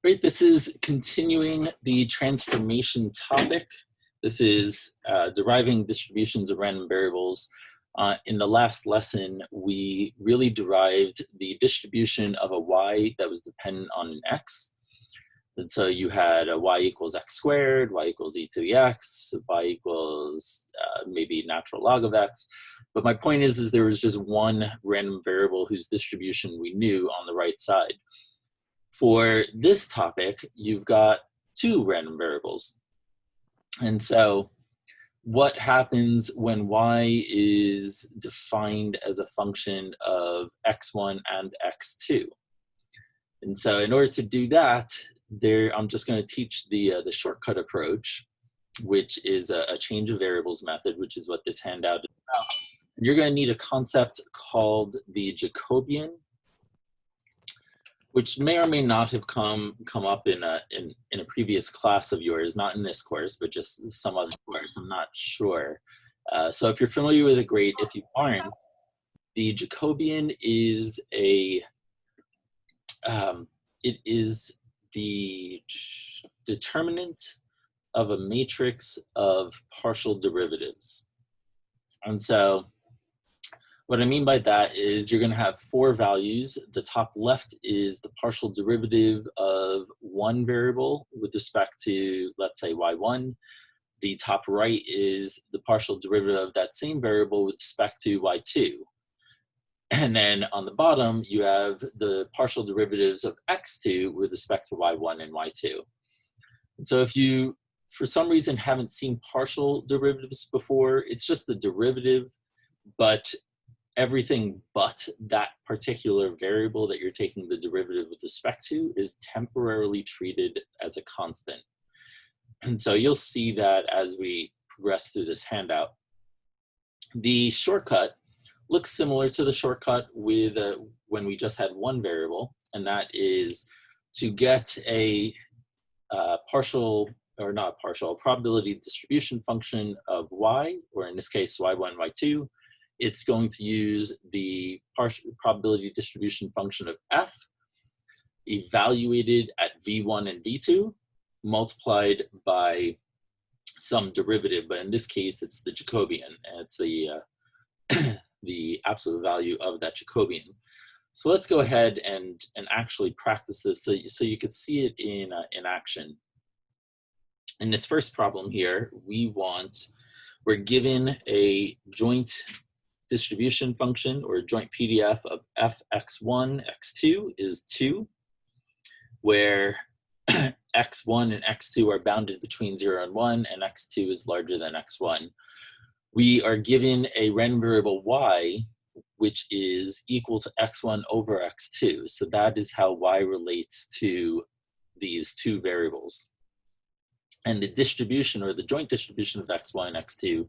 Great, this is continuing the transformation topic. This is deriving distributions of random variables. In the last lesson, we really derived the distribution of a y that was dependent on an x. And so you had a y equals x squared, y equals e to the x, y equals maybe natural log of x. But my point is there was just one random variable whose distribution we knew on the right side. For this topic, you've got two random variables. And so what happens when y is defined as a function of x1 and x2? And so in order to do that, I'm just going to teach the shortcut approach, which is a change of variables method, which is what this handout is about. And you're going to need a concept called the Jacobian, which may or may not have come up in a previous class of yours, not in this course, but just some other course. I'm not sure. So if you're familiar with it, great. If you aren't, the Jacobian is it is the determinant of a matrix of partial derivatives. And so what I mean by that is you're going to have four values. The top left is the partial derivative of one variable with respect to, let's say, y1. The top right is the partial derivative of that same variable with respect to y2. And then on the bottom, you have the partial derivatives of x2 with respect to y1 and y2. And so if you, for some reason, haven't seen partial derivatives before, it's just the derivative, but everything but that particular variable that you're taking the derivative with respect to is temporarily treated as a constant. And so you'll see that as we progress through this handout. The shortcut looks similar to the shortcut with when we just had one variable, and that is to get a probability distribution function of y, or in this case y1, y2. It's going to use the probability distribution function of f, evaluated at v1 and v2, multiplied by some derivative, but in this case, it's the Jacobian, and it's the absolute value of that Jacobian. So let's go ahead and actually practice this so you could see it in action. In this first problem here, we're given a joint distribution function or joint PDF of fx1, x2 is 2, where x1 and x2 are bounded between 0 and 1, and x2 is larger than x1. We are given a random variable y, which is equal to x1 over x2. So that is how y relates to these two variables. And the distribution, or the joint distribution of x1 and x2,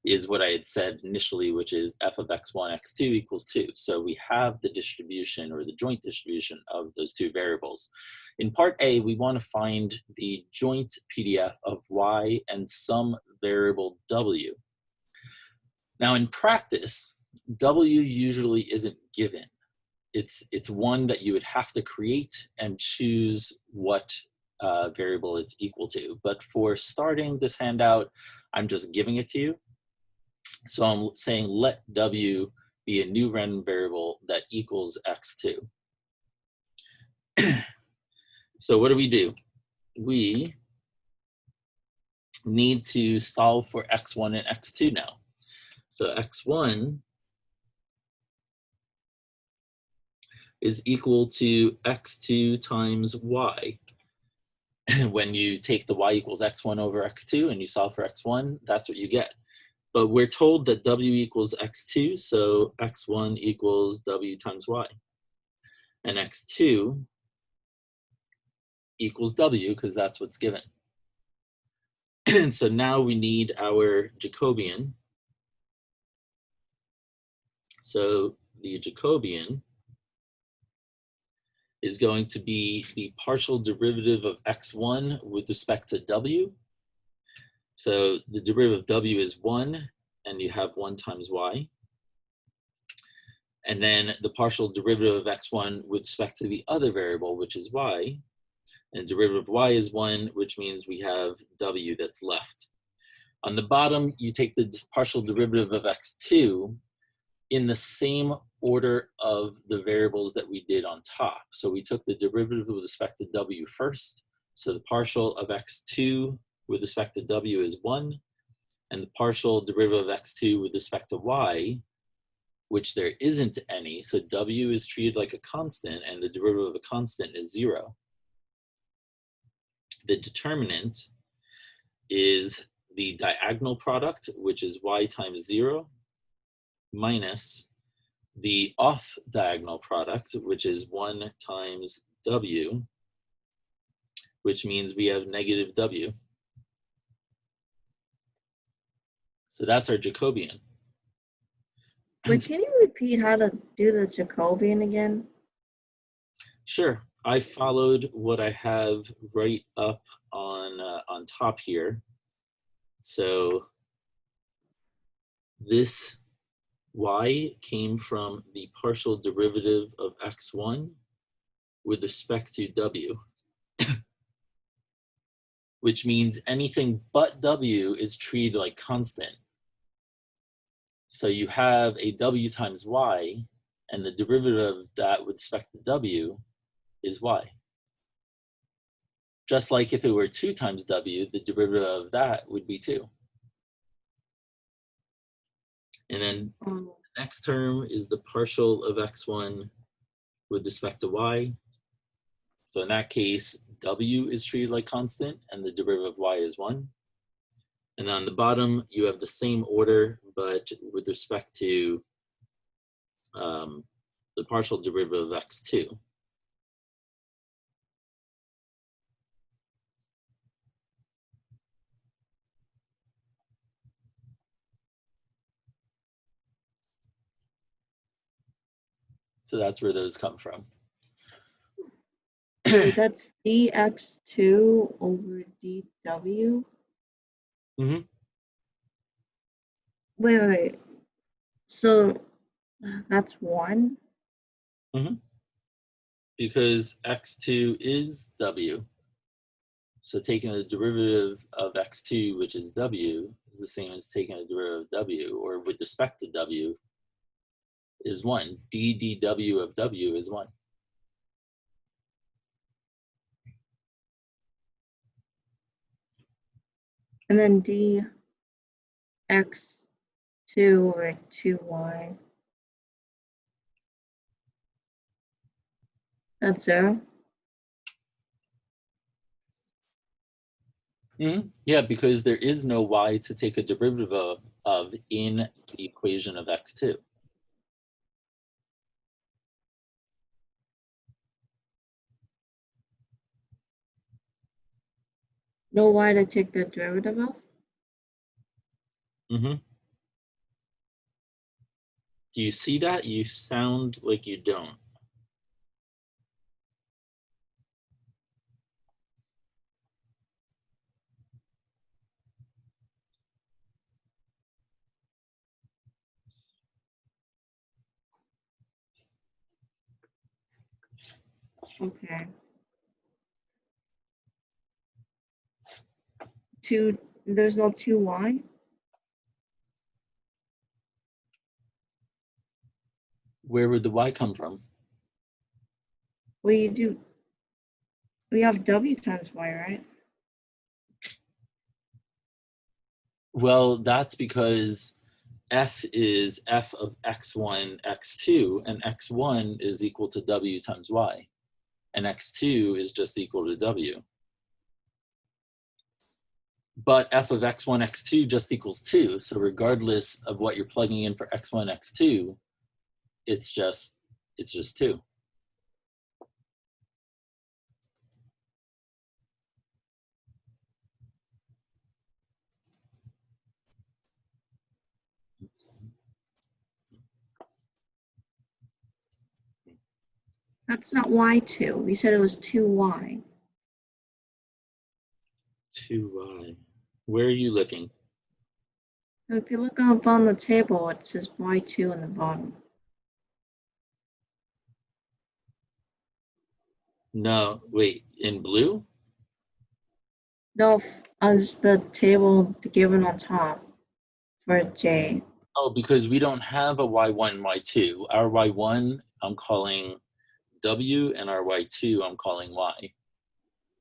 is what I had said initially, which is f of x1, x2 equals 2. So we have the distribution, or the joint distribution of those two variables. In part A, we want to find the joint PDF of y and some variable w. Now in practice, w usually isn't given. It's one that you would have to create and choose what variable it's equal to. But for starting this handout, I'm just giving it to you. So I'm saying let w be a new random variable that equals x2. So what do? We need to solve for x1 and x2 now. So x1 is equal to x2 times y. When you take the y equals x1 over x2 and you solve for x1, that's what you get. But we're told that w equals x2, so x1 equals w times y. And x2 equals w, because that's what's given. And so now we need our Jacobian. So the Jacobian is going to be the partial derivative of x1 with respect to w. So the derivative of w is 1, and you have 1 times y. And then the partial derivative of x1 with respect to the other variable, which is y, and derivative of y is 1, which means we have w that's left. On the bottom, you take the partial derivative of x2 in the same order of the variables that we did on top. So we took the derivative with respect to w first. So the partial of x2 with respect to w is 1, and the partial derivative of x2 with respect to y, which there isn't any, so w is treated like a constant, and the derivative of a constant is 0. The determinant is the diagonal product, which is y times 0, minus the off diagonal product, which is 1 times w, which means we have negative w. So that's our Jacobian. Wait, can you repeat how to do the Jacobian again? Sure. I followed what I have right up on top here. So this y came from the partial derivative of x1 with respect to w, which means anything but w is treated like constant. So you have a w times y, and the derivative of that with respect to w is y. Just like if it were 2 times w, the derivative of that would be 2. And then the next term is the partial of x1 with respect to y. So in that case, w is treated like constant, and the derivative of y is 1. And on the bottom, you have the same order, but with respect to the partial derivative of x2. So that's where those come from. Wait, that's dx2 over dw? Mm-hmm. Wait. So that's 1? Mm-hmm. Because x2 is w. So taking the derivative of x2, which is w, is the same as taking the derivative of w, or with respect to w, is 1. dw of w is 1. And then dx2 over 2y. That's 0? Mm-hmm. Yeah, because there is no y to take a derivative of in the equation of x2. No y to take the derivative of? Mm-hmm. Do you see that? You sound like you don't. Okay. There's no 2y? Where would the y come from? Well, you do. We have w times y, right? Well, that's because f is f of x1, x2, and x1 is equal to w times y, and x2 is just equal to w. But f of x1, x2 just equals 2, so regardless of what you're plugging in for x1, x2, it's just 2. That's not y2. We said it was 2y. 2y. Where are you looking? If you look up on the table, it says y2 on the bottom. No, wait, in blue? No, as the table given on top for J. Oh, because we don't have a y1, y2. Our y1 I'm calling w, and our y2 I'm calling y.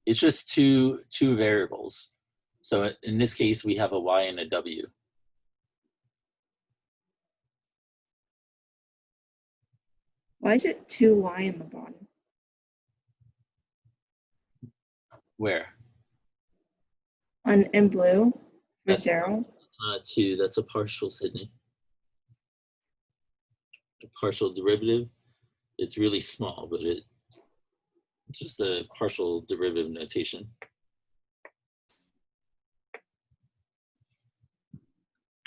It's just two variables. So in this case, we have a y and a w. Why is it 2y in the bottom? Where? In blue for That's 0? not two, that's a partial, Sydney. A partial derivative. It's really small, but it's just a partial derivative notation.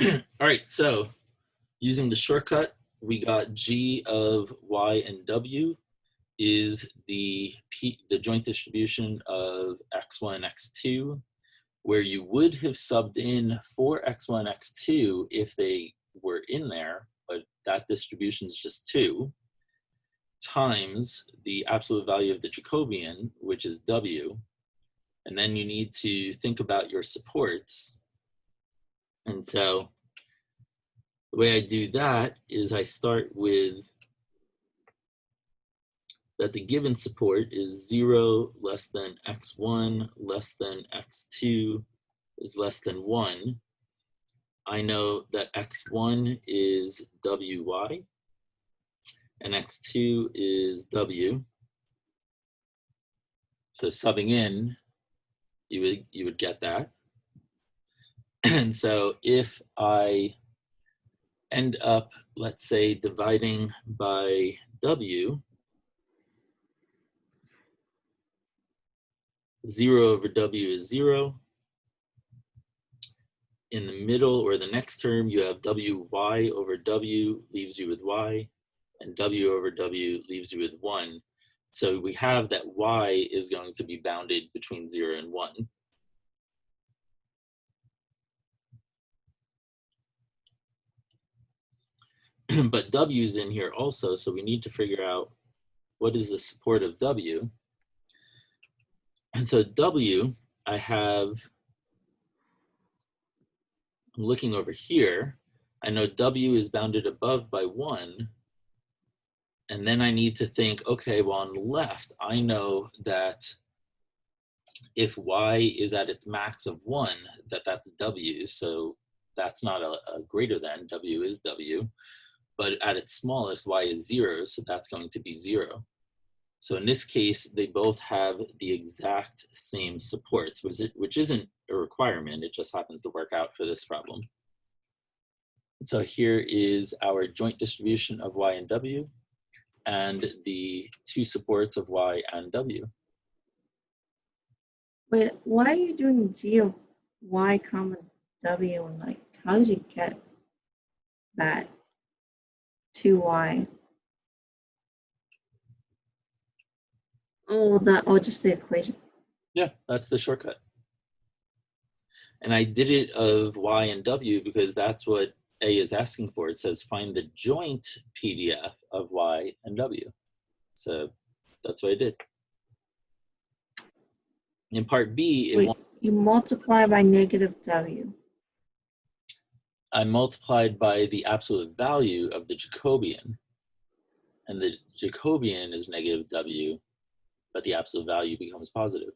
All right, so using the shortcut, we got g of y and w is the joint distribution of x1, x2, where you would have subbed in for x1, x2 if they were in there, but that distribution is just 2, times the absolute value of the Jacobian, which is w, and then you need to think about your supports. And so the way I do that is I start with that the given support is 0 less than x1 less than x2 is less than 1. I know that x1 is wy and x2 is w. So subbing in, you would get that. And so if I end up, let's say, dividing by w, 0 over w is 0. In the middle, or the next term, you have wy over w leaves you with y, and w over w leaves you with 1. So we have that y is going to be bounded between 0 and 1. But w's in here also, so we need to figure out what is the support of w. And so w, I'm looking over here, I know w is bounded above by 1, and then I need to think, okay, well, on the left, I know that if y is at its max of 1, that's w, so that's not a greater than, w is w, but at its smallest, y is 0, so that's going to be 0. So in this case, they both have the exact same supports, which isn't a requirement, it just happens to work out for this problem. So here is our joint distribution of y and w, and the two supports of y and w. Wait, why are you doing g of y comma w, and like, how did you get that 2y? Oh, just the equation. Yeah, that's the shortcut. And I did it of y and w because that's what A is asking for. It says find the joint PDF of y and w. So that's what I did. In part B, Wait, you multiply by negative w. I multiplied by the absolute value of the Jacobian. And the Jacobian is negative w, but the absolute value becomes positive.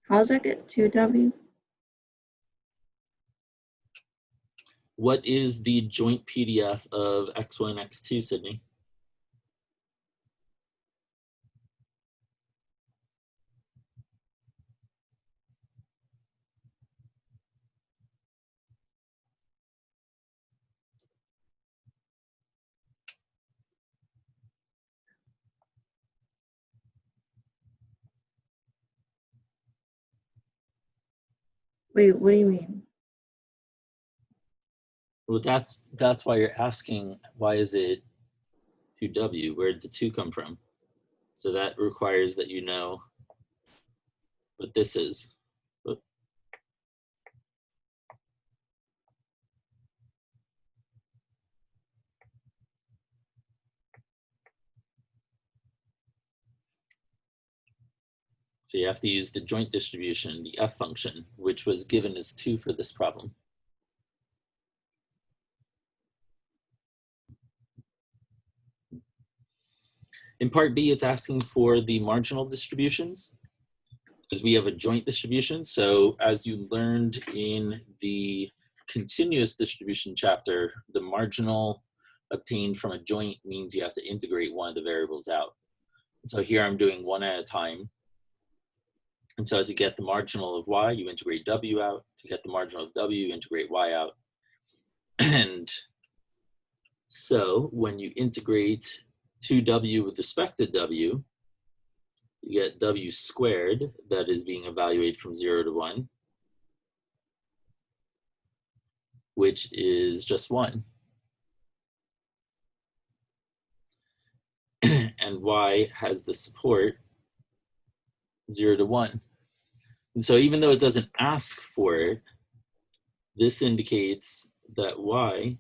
How does that get 2w? What is the joint PDF of x1, x2, Sydney? Wait, what do you mean? Well, that's why you're asking, why is it 2w? Where did the 2 come from? So that requires that you know what this is. So you have to use the joint distribution, the f function, which was given as 2 for this problem. In part B, it's asking for the marginal distributions, because we have a joint distribution. So as you learned in the continuous distribution chapter, the marginal obtained from a joint means you have to integrate one of the variables out. So here I'm doing one at a time. And so as you get the marginal of y, you integrate w out. To get the marginal of w, you integrate y out. And so when you integrate 2w with respect to w, you get w squared, that is being evaluated from 0 to 1, which is just 1. And y has the support 0 to 1. And so even though it doesn't ask for it, this indicates that y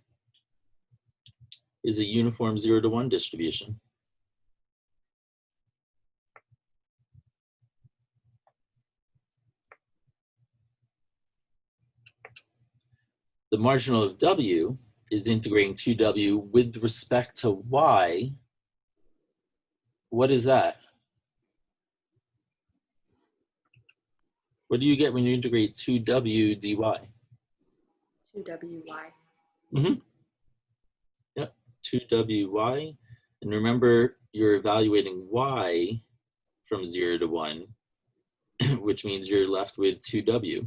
is a uniform 0 to 1 distribution. The marginal of w is integrating 2w with respect to y. What is that? What do you get when you integrate 2w dy? 2wy. Mm-hmm. Yep, 2wy. And remember, you're evaluating y from 0 to 1, which means you're left with 2w.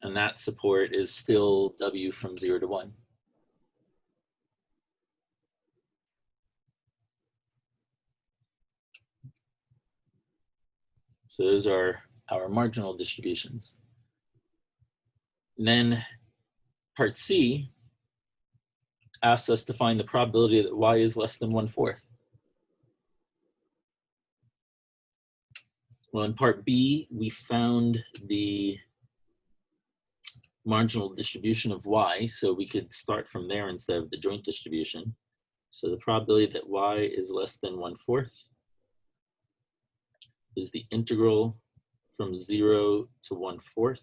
And that support is still w from 0 to 1. So those are our marginal distributions. And then part C asks us to find the probability that y is less than 1/4. Well, in part B, we found the marginal distribution of y, so we could start from there instead of the joint distribution. So the probability that y is less than 1/4 is the integral from 0 to 1/4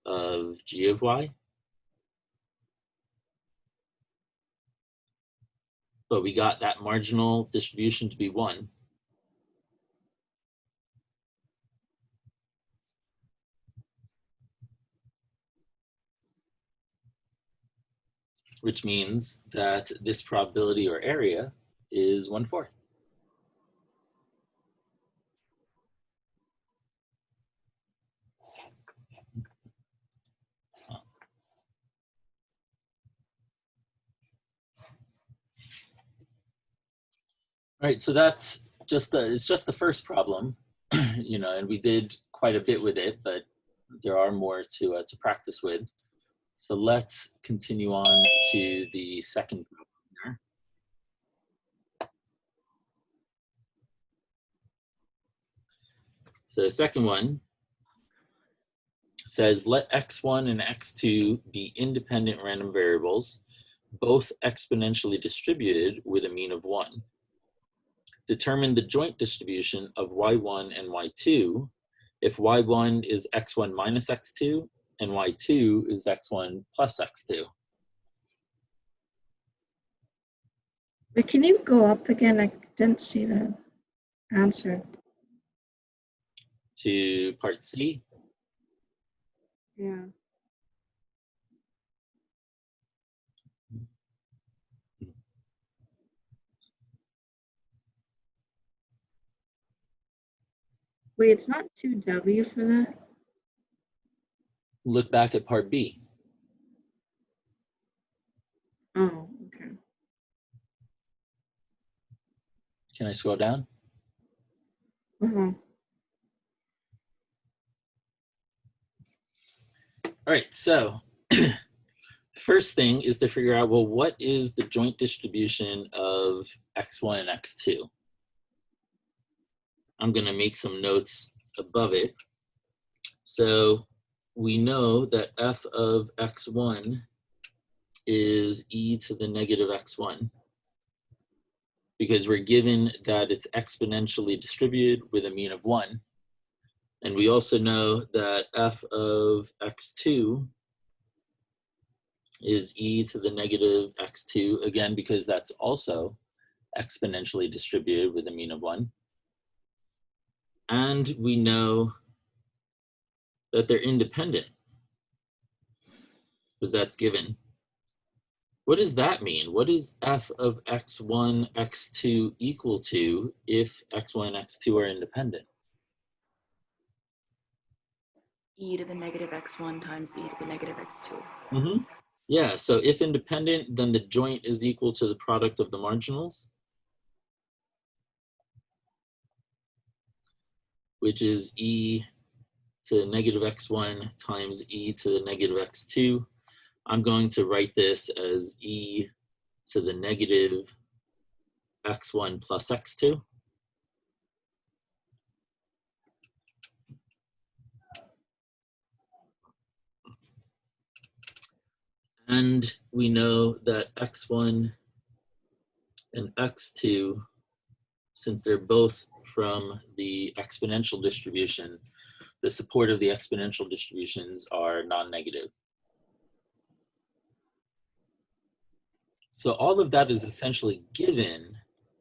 of g of y. But we got that marginal distribution to be 1. Which means that this probability or area is 1/4. All right, so that's just it's just the first problem, you know, and we did quite a bit with it, but there are more to practice with. So let's continue on to the second problem here. So the second one says, let x1 and x2 be independent random variables, both exponentially distributed with a mean of 1. Determine the joint distribution of y1 and y2 if y1 is x1 minus x2 and y2 is x1 plus x2. But can you go up again? I didn't see the answer. To part C. Yeah. Wait, it's not 2W for that? Look back at part B. Oh, okay. Can I scroll down? Uh-huh. All right, so first thing is to figure out, well, what is the joint distribution of x1 and x2? I'm going to make some notes above it. So we know that f of x1 is e to the negative x1. because we're given that it's exponentially distributed with a mean of 1. And we also know that f of x2 is e to the negative x2, again, because that's also exponentially distributed with a mean of 1. And we know that they're independent, because that's given. What does that mean? What is f of x1, x2 equal to if x1 and x2 are independent? E to the negative x1 times e to the negative x2. Mm-hmm. Yeah, so if independent, then the joint is equal to the product of the marginals, which is e to the negative x1 times e to the negative x2. I'm going to write this as e to the negative x1 plus x2. And we know that x1 and x2, since they're both from the exponential distribution, the support of the exponential distributions are non-negative. So all of that is essentially given.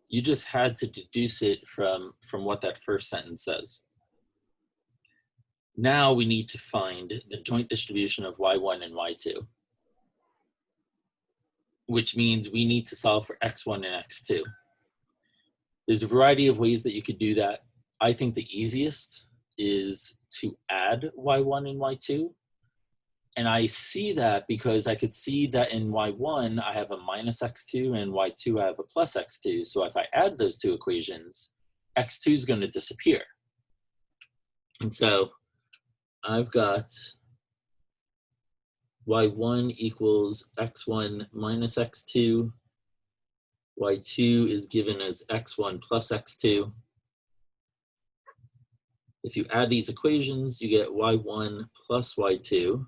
You just had to deduce it from what that first sentence says. Now we need to find the joint distribution of y1 and y2, which means we need to solve for x1 and x2. There's a variety of ways that you could do that. I think the easiest is to add y1 and y2. And I see that because I could see that in y1, I have a minus x2, and y2, I have a plus x2. So if I add those two equations, x2 is going to disappear. And so I've got y1 equals x1 minus x2. y2 is given as x1 plus x2. If you add these equations, you get y1 plus y2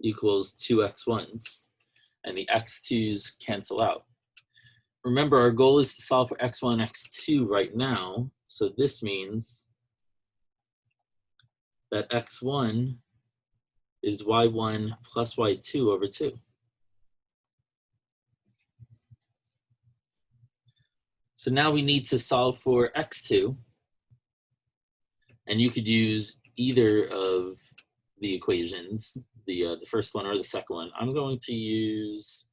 equals 2x1s, and the x2s cancel out. Remember, our goal is to solve for x1, x2 right now, so this means that x1 is y1 plus y2 over 2. So now we need to solve for x2, and you could use either of the equations, the first one or the second one. I'm going to use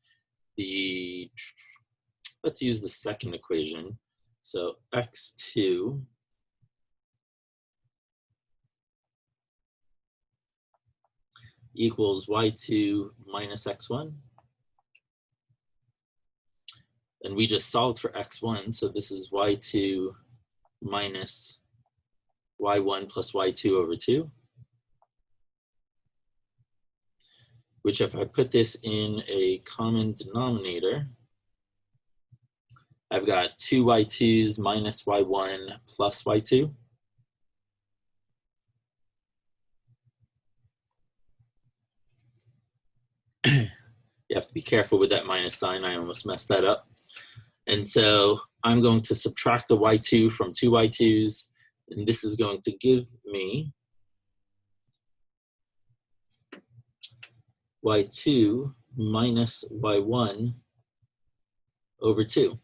let's use the second equation. So x2 equals y2 minus x1. And we just solved for x1, so this is y2 minus y1 plus y2 over 2. Which, if I put this in a common denominator, I've got 2 y2s minus y1 plus y2. You have to be careful with that minus sign. I almost messed that up. And so I'm going to subtract the y2 from 2 y2s, and this is going to give me y2 minus y1 over 2.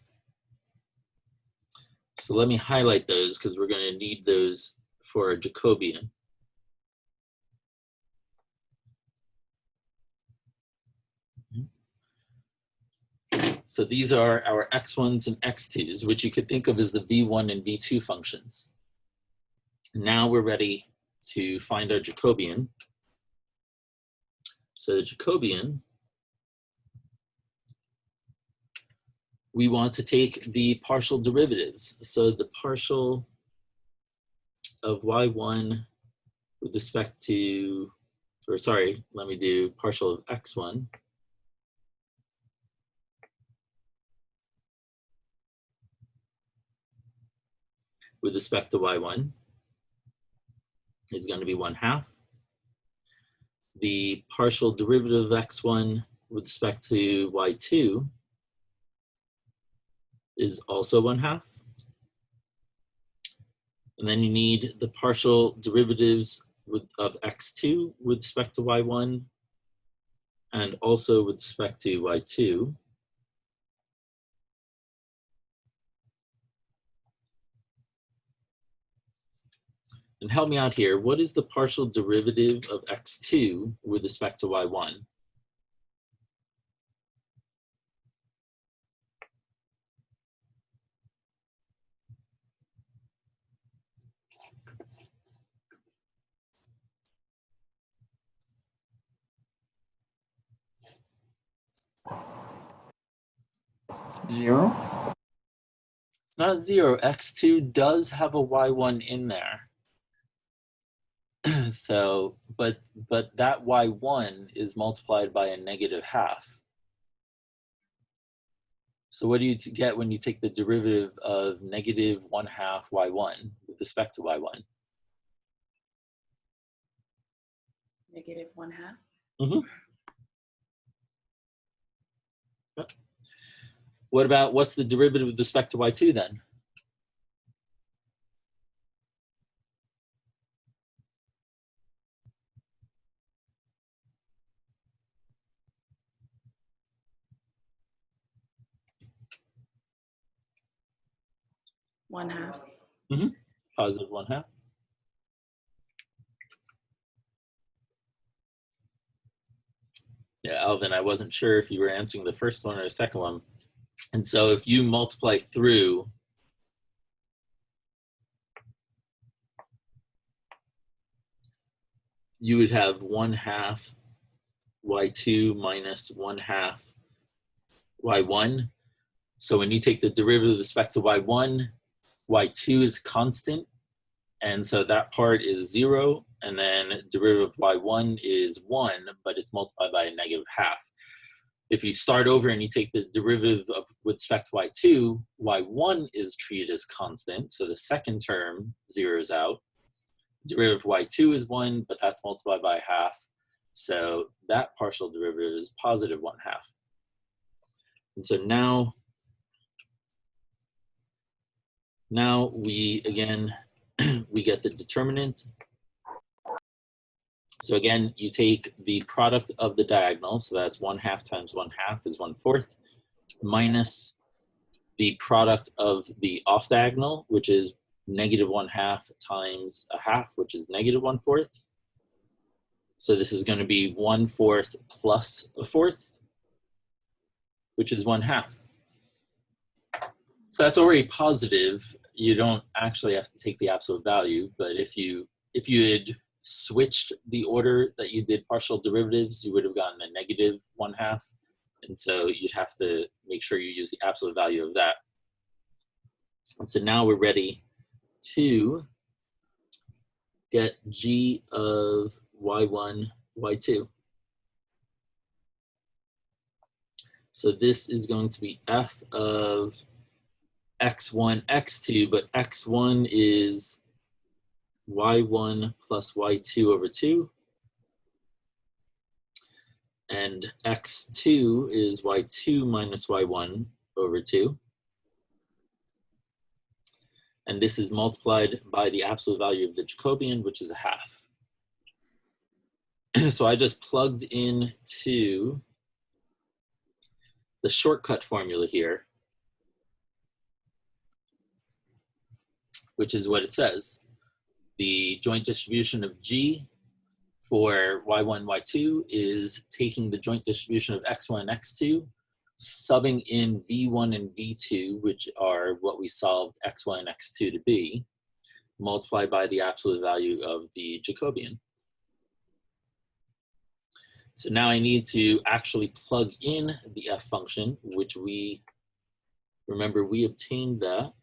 So let me highlight those because we're going to need those for a Jacobian. So these are our x1s and x2s, which you could think of as the v1 and v2 functions. Now we're ready to find our Jacobian. So the Jacobian, we want to take the partial derivatives. So the partial of y1 with respect to, or sorry, let me do partial of x1 with respect to y1 is going to be 1/2. The partial derivative of x1 with respect to y2 is also 1/2. And then you need the partial derivatives of x2 with respect to y1 and also with respect to y2. And help me out here. What is the partial derivative of x2 with respect to y1? Zero? It's not 0. x2 does have a y1 in there. So, but that y1 is multiplied by a -1/2. So what do you get when you take the derivative of -1/2 y1 with respect to y1? -1/2. Mm-hmm. Yep. What's the derivative with respect to y2 then? +1/2. Mm-hmm. Positive 1/2. Yeah, Alvin, I wasn't sure if you were answering the first one or the second one. And so if you multiply through you would have 1/2 y2 minus 1/2 y1. So when you take the derivative with respect to y1, y2 is constant. And so that part is 0. And then derivative of y1 is 1, but it's multiplied by a -1/2. If you start over and you take the derivative of with respect to y2, y1 is treated as constant. So the second term zeroes out. Derivative of y2 is 1, but that's multiplied by 1/2. So that partial derivative is positive 1/2. And so now we, again, we get the determinant. So again, you take the product of the diagonal, so that's 1/2 times 1/2 is 1/4, minus the product of the off diagonal, which is -1/2 times 1/2, which is -1/4. So this is going to be 1/4 plus 1/4, which is 1/2. So that's already positive. You don't actually have to take the absolute value, but if you had switched the order that you did partial derivatives, you would have gotten a -1/2. And so you'd have to make sure you use the absolute value of that. And so now we're ready to get g of y1, y2. So this is going to be f of x1, x2, but x1 is y1 plus y2 over 2. And x2 is y2 minus y1 over 2. And this is multiplied by the absolute value of the Jacobian, which is 1/2. So I just plugged into the shortcut formula here, which is what it says. The joint distribution of G for y1, y2 is taking the joint distribution of x1 and x2, subbing in v1 and v2, which are what we solved x1 and x2 to be, multiplied by the absolute value of the Jacobian. So now I need to actually plug in the f function, which we obtained that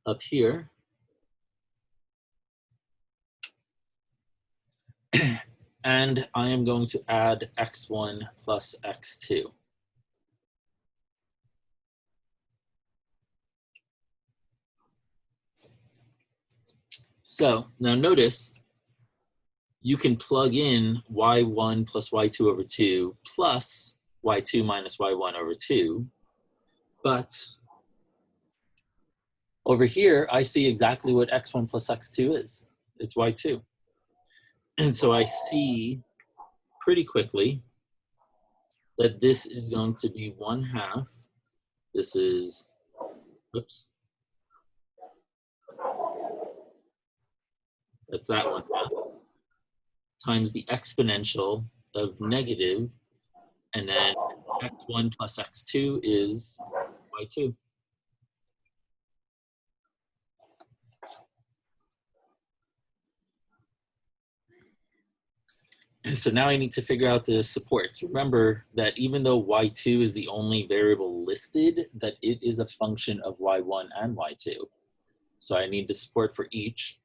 up here. And I am going to add x1 plus x2. So now notice, you can plug in y1 plus y2 over 2 plus y2 minus y1 over 2. But over here, I see exactly what x1 plus x2 is. It's y2. And so I see pretty quickly that this is going to be 1/2. This is, oops. That's that 1/2 times the exponential of negative, and then x1 plus x2 is y2. So now I need to figure out the supports. Remember that even though y2 is the only variable listed, that it is a function of y1 and y2. So I need the support for each.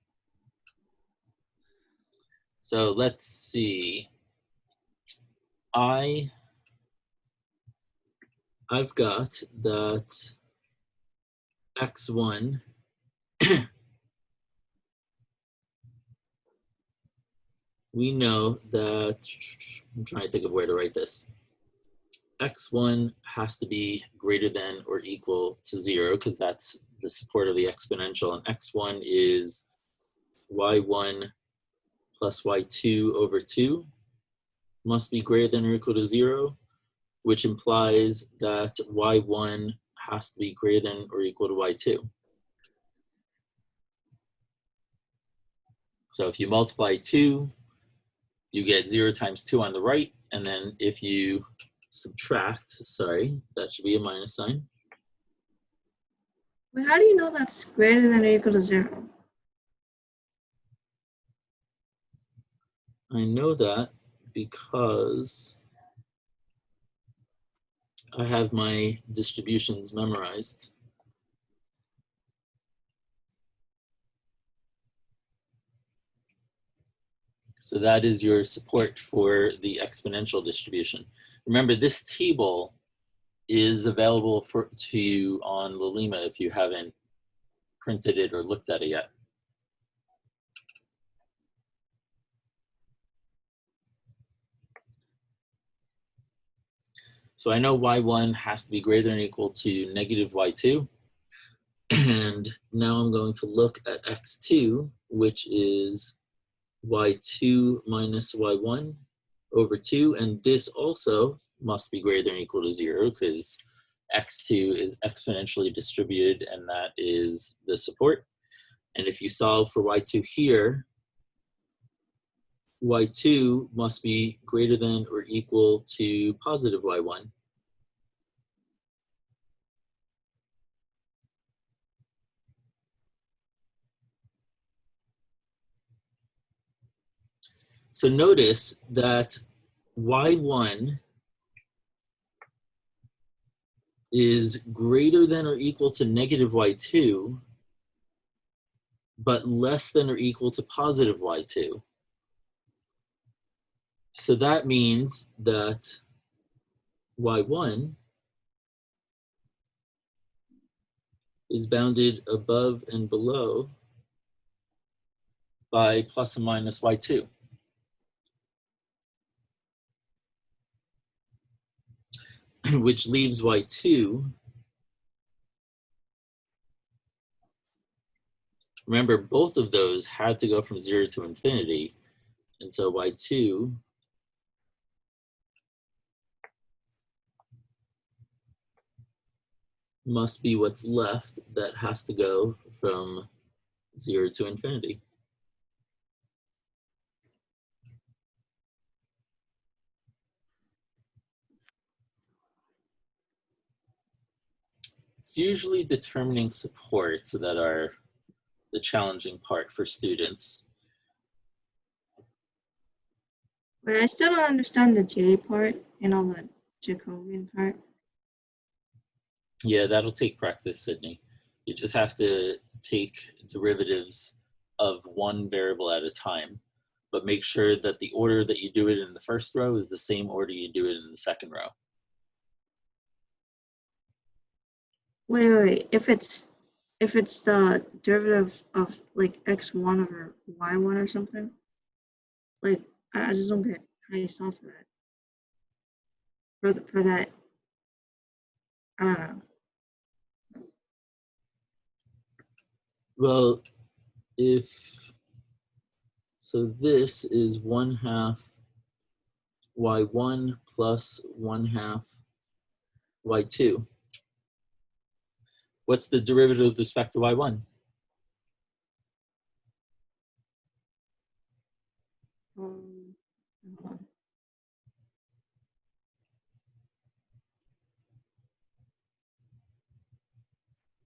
So let's see. I've got that x1 we know that, I'm trying to think of where to write this. x1 has to be greater than or equal to 0 because that's the support of the exponential, and x1 is y1 plus y2 over 2 must be greater than or equal to 0, which implies that y1 has to be greater than or equal to y2. So if you multiply 2, you get 0 times 2 on the right, and then if you subtract, sorry, that should be a minus sign. Well, how do you know that's greater than or equal to 0? I know that because I have my distributions memorized. So that is your support for the exponential distribution. Remember, this table is available to you on Lilima if you haven't printed it or looked at it yet. So I know y1 has to be greater than or equal to negative y2. And now I'm going to look at x2, which is y2 minus y1 over 2. And this also must be greater than or equal to 0 because x2 is exponentially distributed, and that is the support. And if you solve for y2 here, y2 must be greater than or equal to positive y1. So notice that y1 is greater than or equal to negative y2, but less than or equal to positive y2. So that means that y1 is bounded above and below by plus and minus y2. Which leaves y2. Remember, both of those had to go from 0 to infinity. And so y2 must be what's left that has to go from 0 to infinity. It's usually determining supports that are the challenging part for students. But I still don't understand the J part and all the Jacobian part. Yeah, that'll take practice, Sydney. You just have to take derivatives of one variable at a time, but make sure that the order that you do it in the first row is the same order you do it in the second row. Wait. If it's the derivative of like x1 over y1 or something, like I just don't get how you solve for that. for that, I don't know. Well, so this is 1/2 y1 plus 1/2 y2. What's the derivative with respect to y1? Hold on.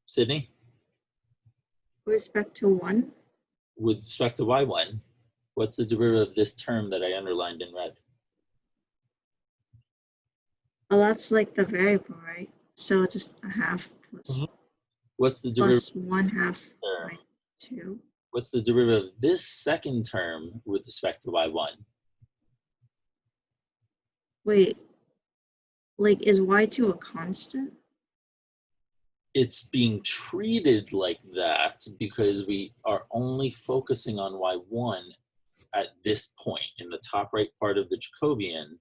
Sydney? With respect to 1, With respect to y1, what's the derivative of this term that I underlined in red? well, that's like the variable, right? So it's just a half plus, What's the derivative plus 1/2 term? by 2. What's the derivative of this second term with respect to y1? Wait, like is y2 a constant? It's being treated like that because we are only focusing on y1 at this point in the top right part of the Jacobian.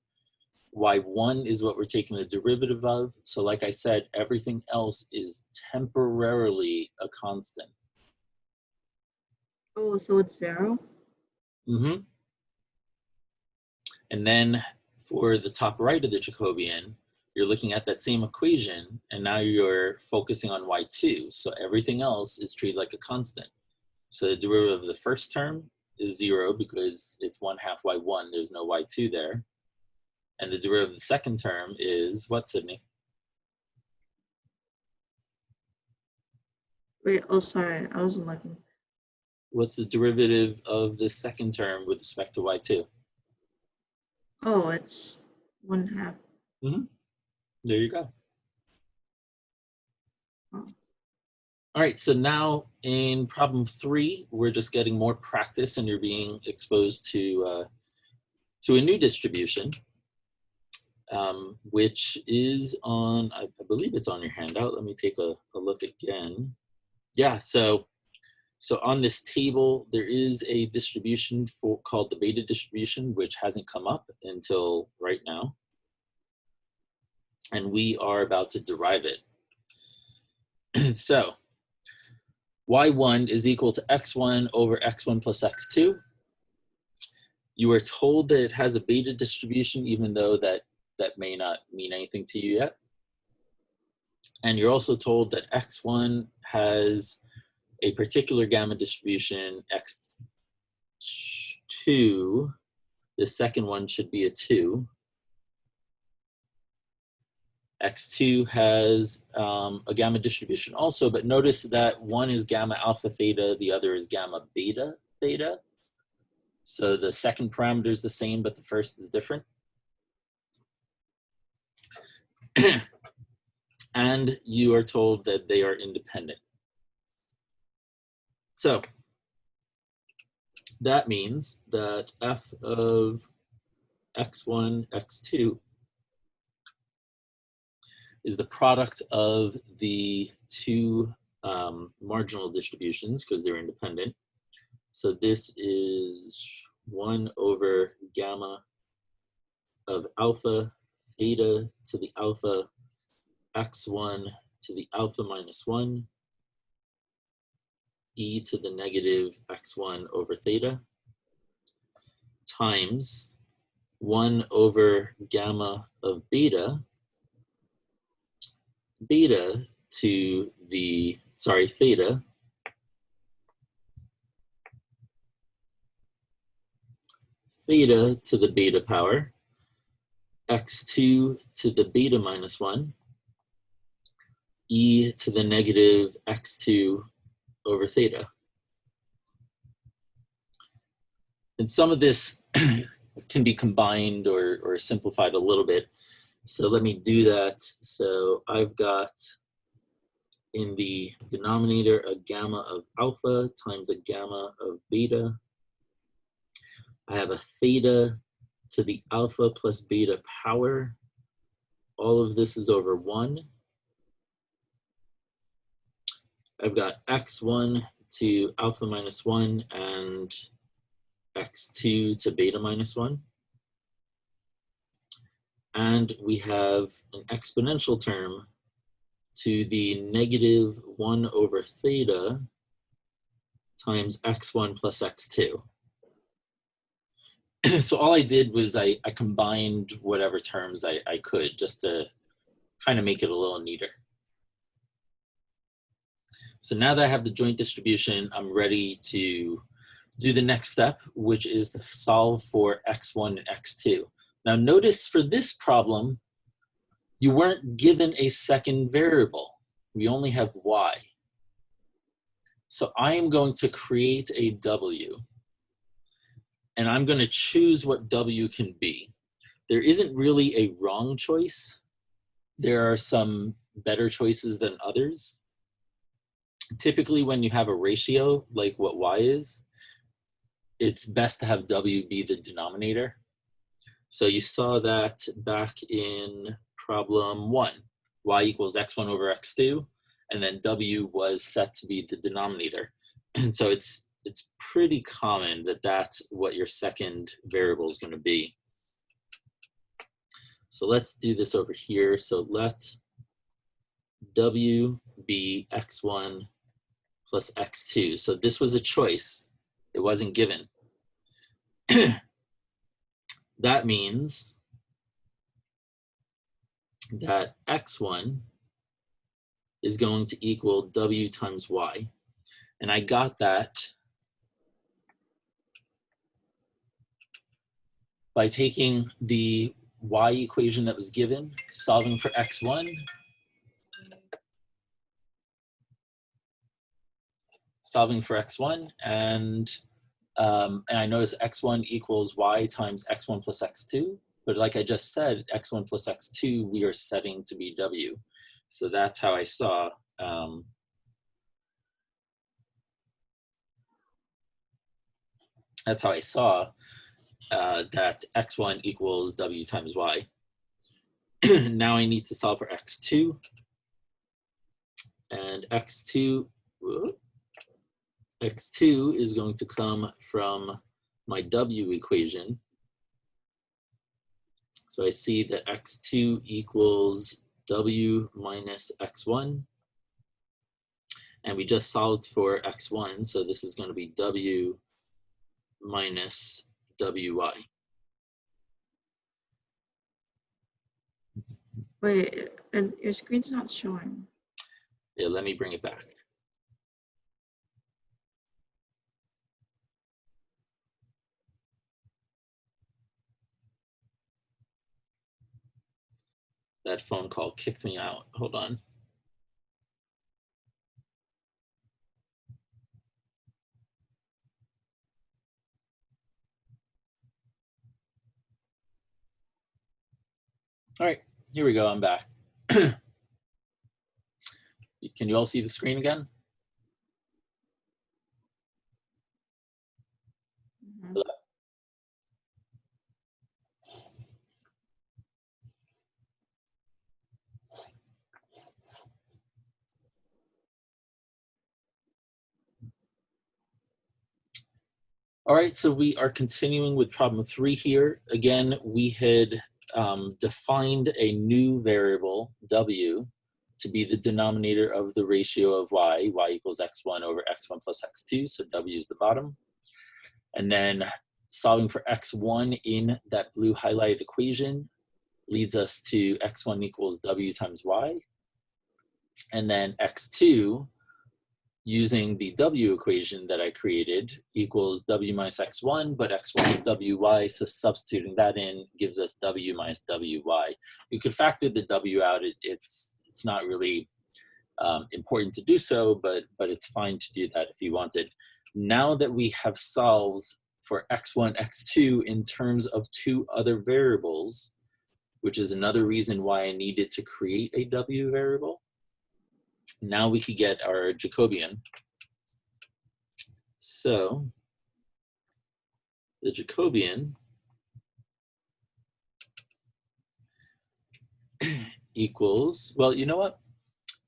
Y1 is what we're taking the derivative of. So like I said, everything else is temporarily a constant. Oh, so it's 0? Mm-hmm. And then for the top right of the Jacobian, you're looking at that same equation, and now you're focusing on y2. So everything else is treated like a constant. So the derivative of the first term is 0 because it's 1/2 y1. There's no y2 there. And the derivative of the second term is what, Sydney? Wait, oh, sorry, I wasn't looking. What's the derivative of the second term with respect to y2? Oh, it's 1/2. There you go. Oh. All right, so now in problem 3, we're just getting more practice and you're being exposed to a new distribution, which is on, I believe it's on your handout. Let me take a look again. Yeah, so on this table, there is a distribution called the beta distribution, which hasn't come up until right now. And we are about to derive it. So y1 is equal to x1 over x1 plus x2. You are told that it has a beta distribution, even though that may not mean anything to you yet. And you're also told that x1 has a particular gamma distribution, x2. The second one should be a 2. X2 has a gamma distribution also, but notice that one is gamma alpha theta, the other is gamma beta theta. So the second parameter is the same, but the first is different. And you are told that they are independent. So that means that f of x1, x2 is the product of the two marginal distributions because they're independent. So this is 1 over gamma of alpha theta to the alpha x1 to the alpha minus 1 e to the negative x1 over theta times 1 over gamma of beta to the, theta to the beta power x2 to the beta minus 1 e to the negative x2 over theta. And some of this can be combined or simplified a little bit. So let me do that. So I've got in the denominator a gamma of alpha times a gamma of beta. I have a theta to the alpha plus beta power. All of this is over 1. I've got x1 to alpha minus 1 and x2 to beta minus 1. and we have an exponential term to the negative 1 over theta times x1 plus x2. So all I did was I combined whatever terms I could just to kind of make it a little neater. So now that I have the joint distribution, I'm ready to do the next step, which is to solve for x1 and x2. Now notice for this problem, you weren't given a second variable. We only have y. So I am going to create a w, and I'm going to choose what w can be. There isn't really a wrong choice. There are some better choices than others. Typically, when you have a ratio like what y is, it's best to have w be the denominator. So you saw that back in problem 1, y equals x1 over x2, and then w was set to be the denominator. And so it's pretty common that that's what your second variable is going to be. So let's do this over here. So let w be x1 plus x2. So this was a choice. It wasn't given. That means that x1 is going to equal w times y. And I got that by taking the y equation that was given, solving for x1, and I notice x1 equals y times x1 plus x2, but like I just said, x1 plus x2 we are setting to be w. So that's how I saw that x1 equals w times y. Now I need to solve for x2, and x2 is going to come from my w equation. So I see that x2 equals w minus x1, and we just solved for x1, so this is going to be w minus wy. Wait, and your screen's not showing. Yeah, let me bring it back. That phone call kicked me out. Hold on. All right, here we go. I'm back. Can you all see the screen again? Mhm. All right, so we are continuing with problem 3 here. Again, we had defined a new variable, w, to be the denominator of the ratio of y equals x1 over x1 plus x2, so w is the bottom. And then solving for x1 in that blue highlighted equation leads us to x1 equals w times y. And then x2, using the w equation that I created, equals w minus x1, but x1 is wy, so substituting that in gives us w minus wy. You could factor the w out. It's not really important to do so, but it's fine to do that if you wanted. Now that we have solved for x1, x2 in terms of 2 other variables, which is another reason why I needed to create a w variable, now we could get our Jacobian. So the Jacobian equals, well, you know what?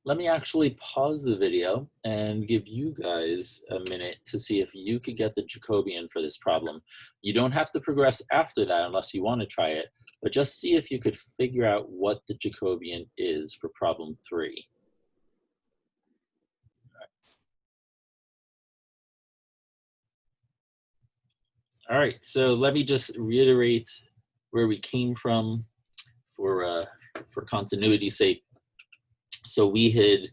Let me actually pause the video and give you guys a minute to see if you could get the Jacobian for this problem. You don't have to progress after that unless you want to try it, but just see if you could figure out what the Jacobian is for problem 3. All right, so let me just reiterate where we came from for continuity's sake. So we had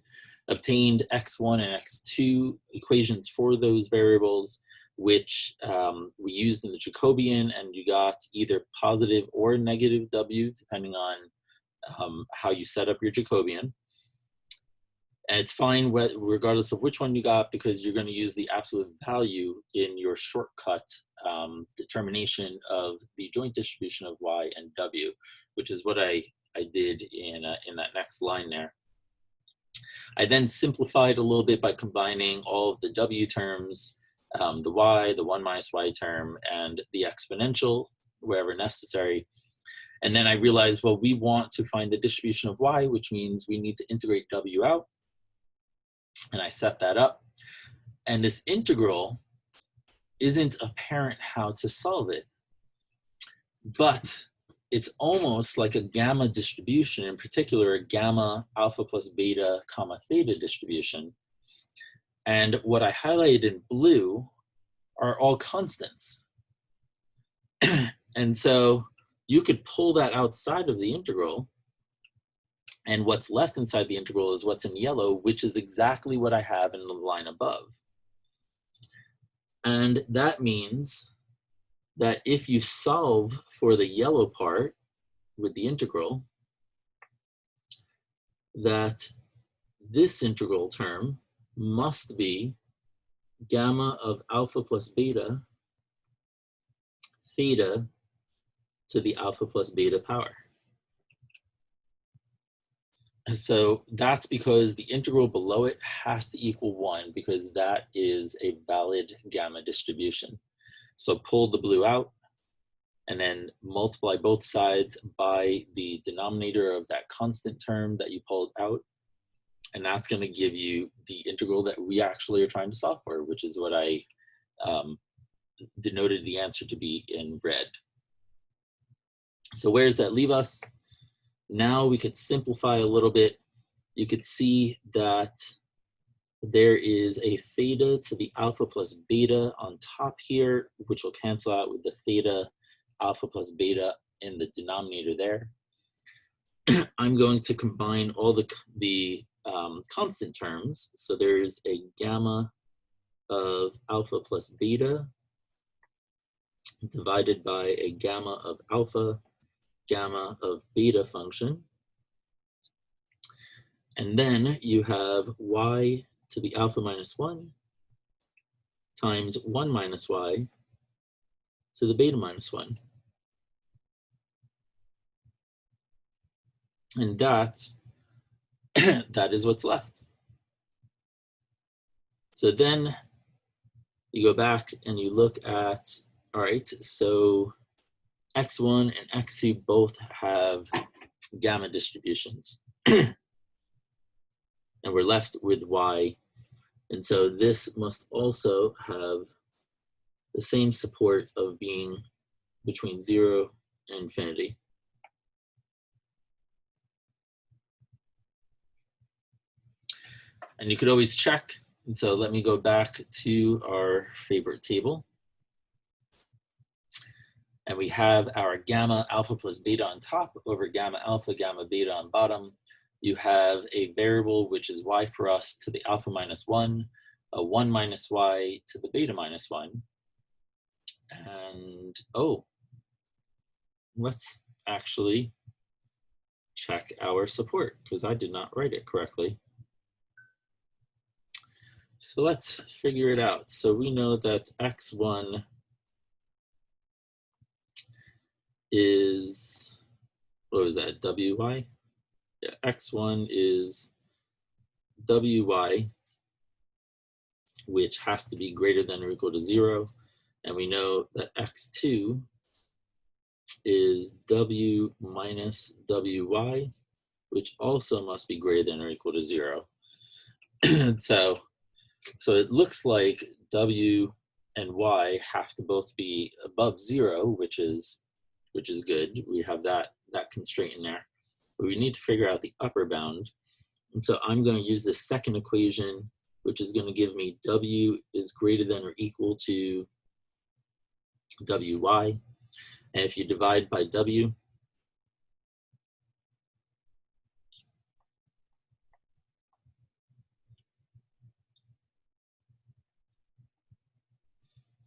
obtained x1 and x2 equations for those variables, which we used in the Jacobian, and you got either positive or negative w, depending on how you set up your Jacobian. And it's fine regardless of which one you got, because you're going to use the absolute value in your shortcut determination of the joint distribution of y and w, which is what I did in that next line there. I then simplified a little bit by combining all of the w terms, the y, the 1 minus y term, and the exponential wherever necessary. And then I realized, well, we want to find the distribution of y, which means we need to integrate w out. And I set that up. And this integral isn't apparent how to solve it, but it's almost like a gamma distribution, in particular a gamma alpha plus beta comma theta distribution. And what I highlighted in blue are all constants. And so you could pull that outside of the integral, and what's left inside the integral is what's in yellow, which is exactly what I have in the line above. And that means that if you solve for the yellow part with the integral, that this integral term must be gamma of alpha plus beta theta to the alpha plus beta power. So that's because the integral below it has to equal 1, because that is a valid gamma distribution. So pull the blue out and then multiply both sides by the denominator of that constant term that you pulled out. And that's going to give you the integral that we actually are trying to solve for, which is what I denoted the answer to be in red. So where does that leave us? Now we could simplify a little bit. You could see that there is a theta to the alpha plus beta on top here, which will cancel out with the theta alpha plus beta in the denominator there. I'm going to combine all the constant terms. So there's a gamma of alpha plus beta divided by a gamma of alpha, gamma of beta function. And then you have y to the alpha minus 1 times 1 minus y to the beta minus 1. And that is what's left. So then you go back and you look at, all right, so x1 and x2 both have gamma distributions. And we're left with y. And so this must also have the same support of being between 0 and infinity. And you could always check. And so let me go back to our favorite table. And we have our gamma alpha plus beta on top over gamma alpha, gamma beta on bottom. You have a variable, which is y for us, to the alpha minus 1, a 1 minus y to the beta minus 1. And, oh, let's actually check our support, because I did not write it correctly. So let's figure it out. So we know that x1 is, what was that, wy? Yeah, x1 is wy, which has to be greater than or equal to 0. And we know that x2 is w minus wy, which also must be greater than or equal to 0. So it looks like w and y have to both be above 0, which is which is good. We have that constraint in there. But we need to figure out the upper bound. And so I'm going to use this second equation, which is going to give me W is greater than or equal to WY. And if you divide by W,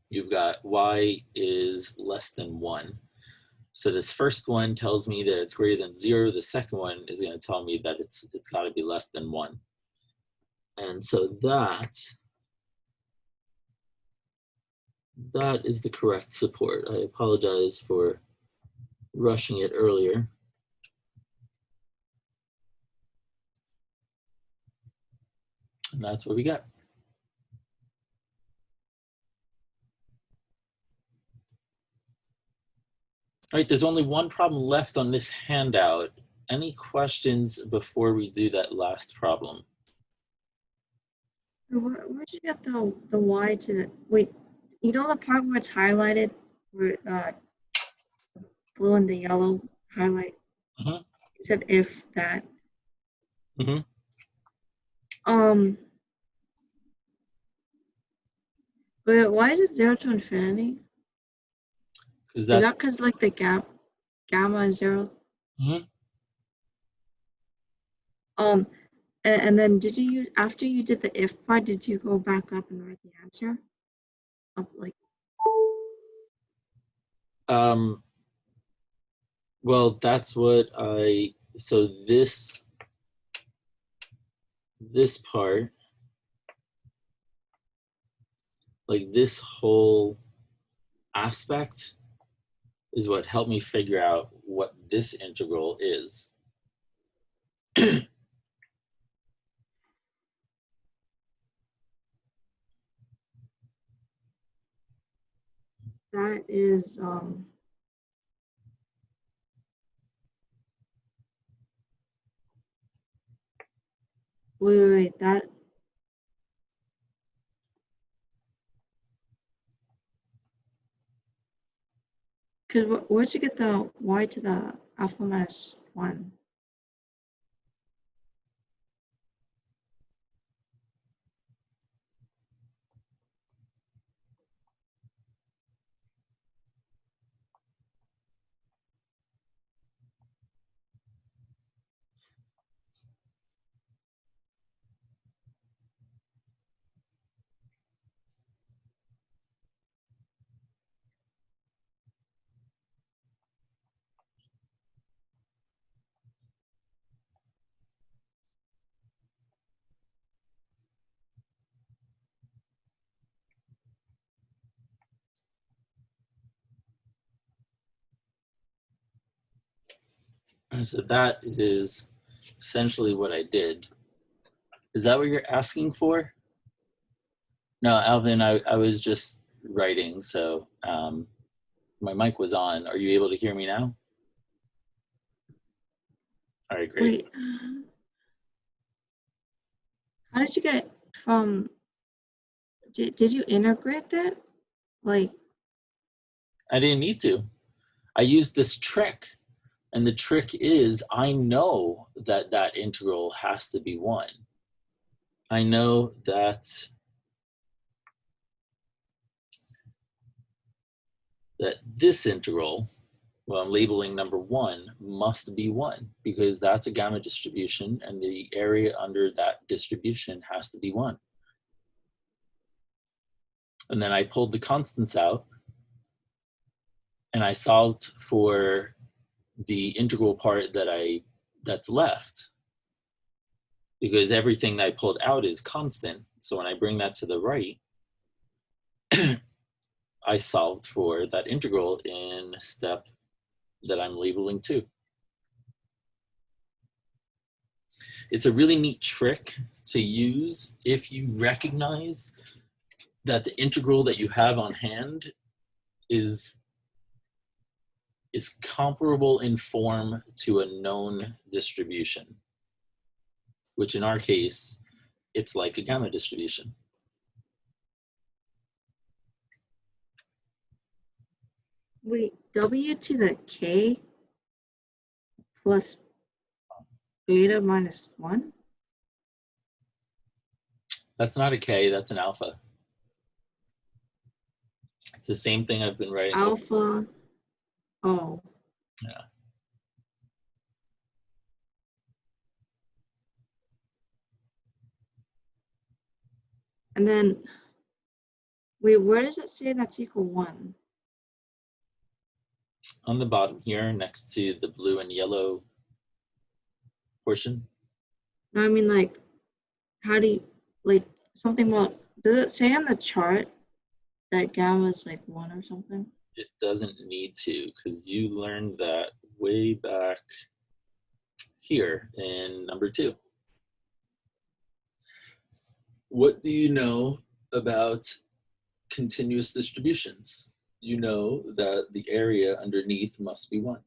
you've got Y is less than 1. So this first one tells me that it's greater than 0. The second one is going to tell me that it's got to be less than 1. And so that is the correct support. I apologize for rushing it earlier. And that's what we got. All right, there's only one problem left on this handout. Any questions before we do that last problem? Where'd you get the Y to the, wait, you know the part where it's highlighted, where blue and the yellow highlight? Mhm. It said if that. Mhm. But why is it 0 to infinity? Because Is that's that because like the gamma is 0? Mhm. And then did you, after you did the if part, did you go back up and write the answer? Up like, well, that's what so this part, like this whole aspect is what helped me figure out what this integral is. that is, wait, that, because where'd you get the Y to the alpha minus 1? So that is essentially what I did. Is that what you're asking for? No, Alvin, I was just writing, so my mic was on. Are you able to hear me now? All right, great. Wait, how did you get from, did you integrate that? Like, I didn't need to. I used this trick, and the trick is I know that that integral has to be 1. I know that this integral, well, I'm labeling number 1, must be 1 because that's a gamma distribution and the area under that distribution has to be 1. And then I pulled the constants out and I solved for the integral part that's left because everything that I pulled out is constant. So when I bring that to the right, I solved for that integral in a step that I'm labeling 2. It's a really neat trick to use if you recognize that the integral that you have on hand is comparable in form to a known distribution, which in our case, it's like a gamma distribution. Wait, W to the K plus beta minus 1? That's not a K, that's an alpha. It's the same thing I've been writing. Alpha. Oh. Yeah. And then, wait, where does it say that's equal 1? On the bottom here, next to the blue and yellow portion. No, I mean, like, how do you, like, something about, does it say on the chart that gamma is like 1 or something? It doesn't need to, because you learned that way back here in number 2. What do you know about continuous distributions? You know that the area underneath must be 1.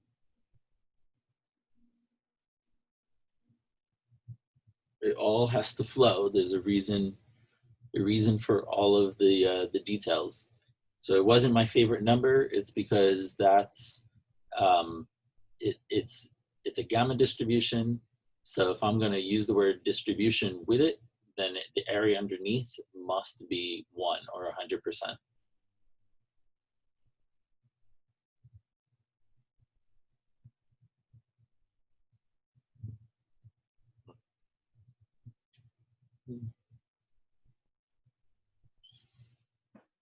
It all has to flow. There's a reason for all of the details. So it wasn't my favorite number. It's because that's it's a gamma distribution. So if I'm going to use the word distribution with it, then the area underneath must be 1 or 100%.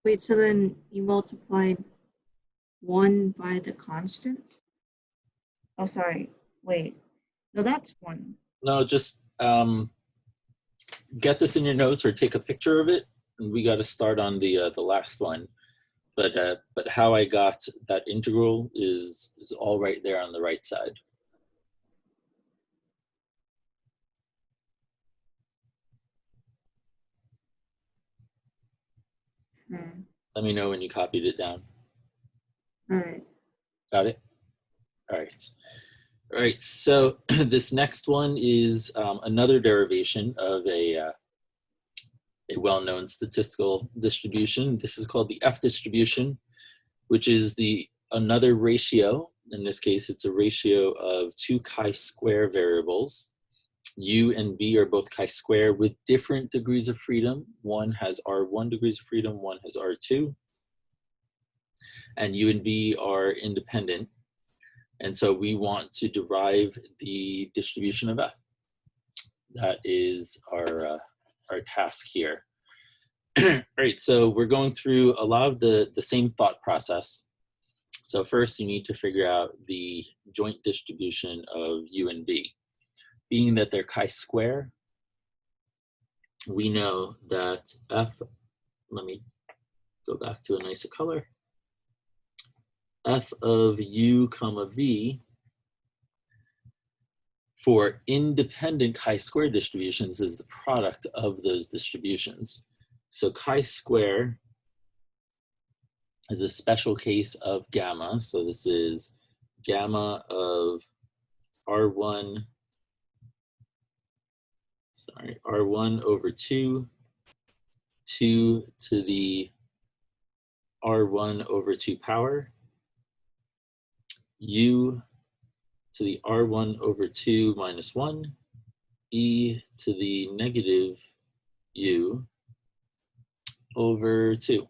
Wait, so then you multiplied 1 by the constants? Oh, sorry. Wait. No, that's 1. No, just get this in your notes or take a picture of it. And we got to start on the last one. But how I got that integral is all right there on the right side. Let me know when you copied it down. All right. Got it? All right. All right, so this next one is another derivation of a well-known statistical distribution. This is called the F distribution, which is another ratio. In this case, it's a ratio of 2 chi-square variables. U and V are both chi-square with different degrees of freedom. One has R1 degrees of freedom, one has R2. And U and V are independent. And so we want to derive the distribution of F. That is our task here. All right, so we're going through a lot of the same thought process. So first you need to figure out the joint distribution of U and V. Being that they're chi-square, we know that F, let me go back to a nicer color. F of U comma V for independent chi-square distributions is the product of those distributions. So chi-square is a special case of gamma. So this is gamma of R1 over 2, 2 to the R1 over 2 power, U to the R1 over 2 minus 1, E to the negative U over 2.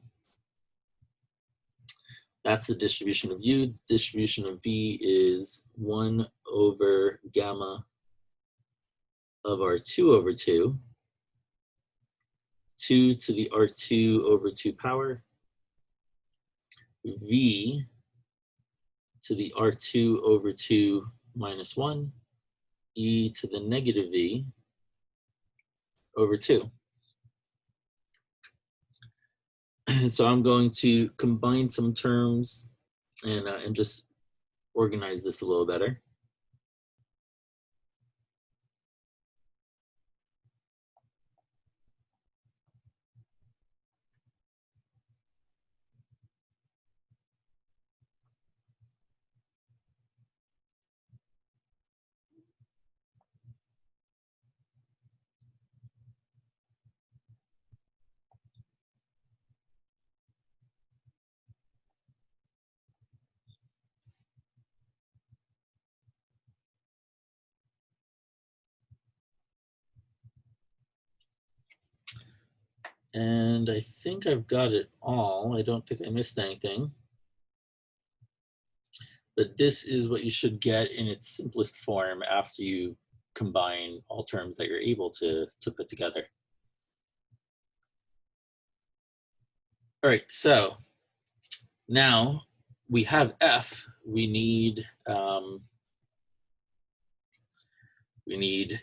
That's the distribution of U. Distribution of V is 1 over gamma of R2 over 2, 2 to the R2 over 2 power, V to the R2 over 2 minus 1, E to the negative V over 2. So I'm going to combine some terms and just organize this a little better. And I think I've got it all. I don't think I missed anything. But this is what you should get in its simplest form after you combine all terms that you're able to put together. All right, so now we have F. We need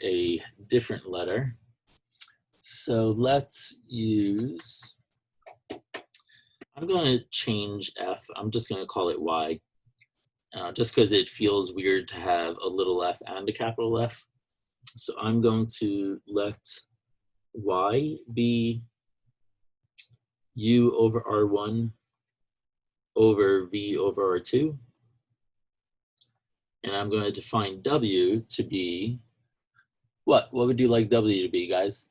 a different letter. So let's use, I'm going to change F. I'm just going to call it Y, just because it feels weird to have a little f and a capital F. So I'm going to let Y be U over R1 over V over R2. And I'm going to define W to be, what? What would you like W to be, guys?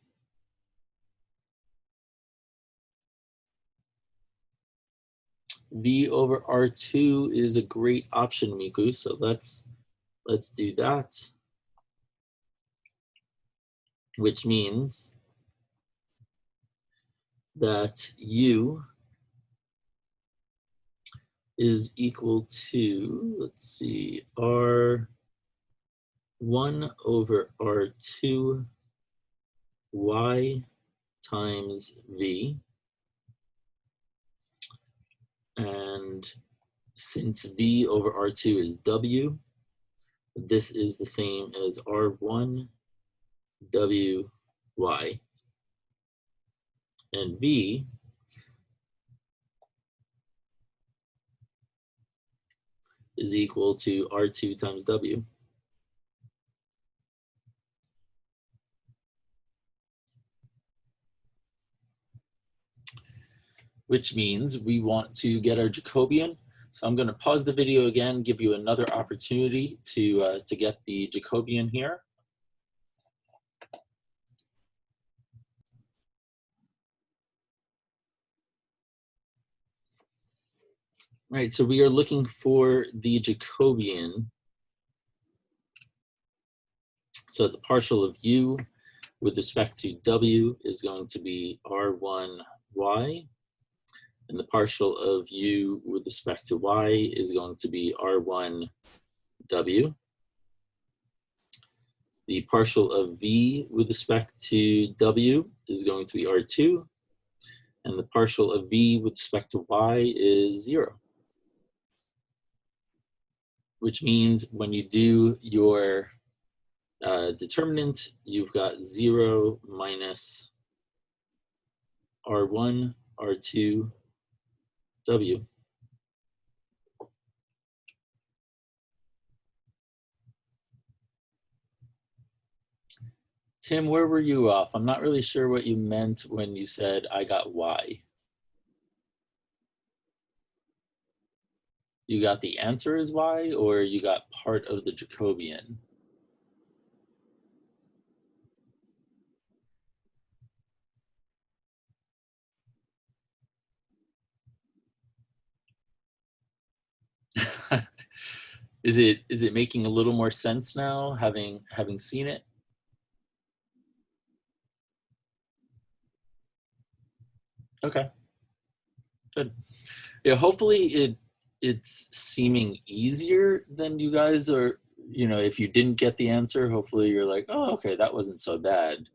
V over R2 is a great option, Miku. So let's do that. Which means that U is equal to, let's see, R1 over R2 Y times V. And since V over R2 is W, this is the same as R1 W Y. And V is equal to R2 times W. Which means we want to get our Jacobian. So I'm going to pause the video again, give you another opportunity to get the Jacobian here. All right, so we are looking for the Jacobian. So the partial of U with respect to W is going to be R1Y. And the partial of U with respect to Y is going to be R1W. The partial of V with respect to W is going to be R2. And the partial of V with respect to Y is 0. Which means when you do your determinant, you've got 0 minus R1, R2, W. Tim, where were you off? I'm not really sure what you meant when you said I got Y. You got the answer is Y, or you got part of the Jacobian? Is it making a little more sense now, having seen it? Okay, good. Yeah, hopefully it's seeming easier than you guys are. You know, if you didn't get the answer, hopefully you're like, oh, okay, that wasn't so bad.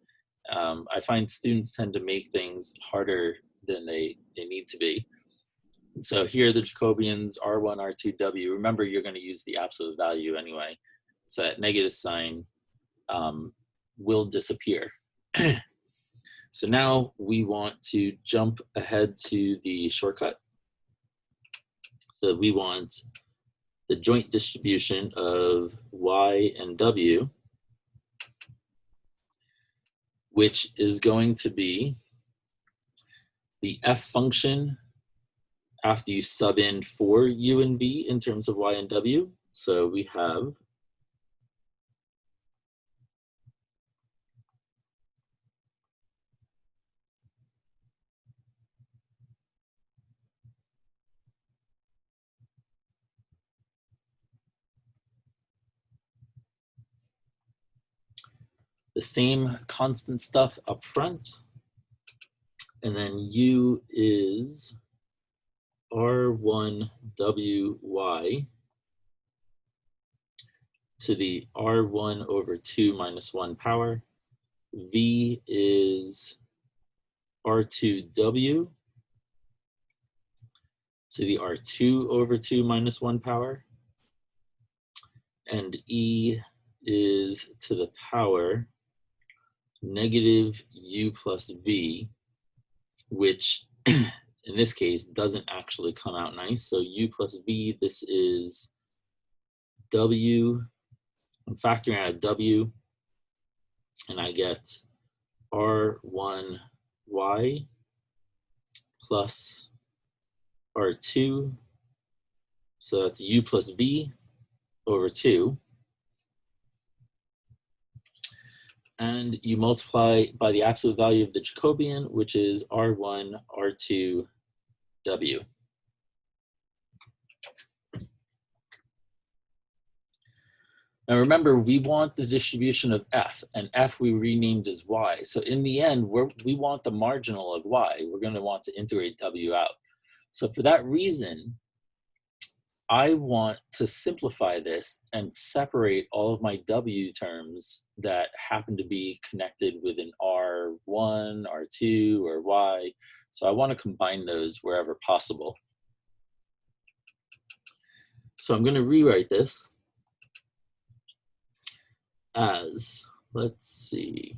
I find students tend to make things harder than they need to be. So here the Jacobians R1, R2, W. Remember, you're going to use the absolute value anyway. So that negative sign will disappear. So now we want to jump ahead to the shortcut. So we want the joint distribution of Y and W, which is going to be the F function after you sub in for U and V in terms of Y and W. So we have the same constant stuff up front. And then U is R1WY to the R1 over 2 minus 1 power. V is R2W to the R2 over 2 minus 1 power. And E is to the power negative U plus V, which in this case doesn't actually come out nice. So U plus V, this is W. I'm factoring out a W, and I get R1Y plus R2. So that's U plus V over 2. And you multiply by the absolute value of the Jacobian, which is R1, R2, W. Now remember, we want the distribution of F, and F we renamed as Y. So in the end, we want the marginal of Y. We're going to want to integrate W out. So for that reason, I want to simplify this and separate all of my W terms that happen to be connected with an R1, R2, or Y. So I want to combine those wherever possible. So I'm going to rewrite this as, let's see,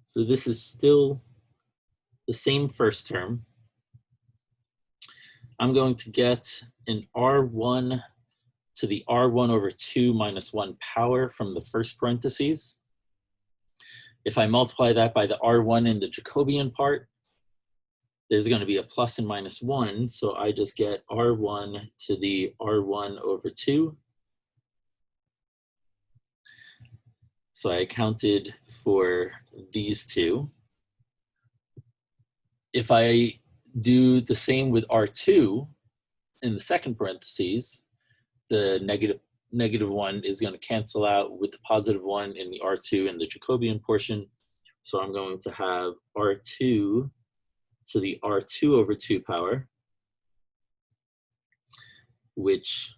so this is still the same first term. I'm going to get an R1 to the R1 over 2 minus 1 power from the first parentheses. If I multiply that by the R1 in the Jacobian part, there's going to be a plus and minus 1. So I just get R1 to the R1 over 2. So I accounted for these two. If I do the same with R2 in the second parentheses, the negative 1 is going to cancel out with the positive 1 in the R2 and the Jacobian portion. So I'm going to have R2 to the R2 over 2 power, which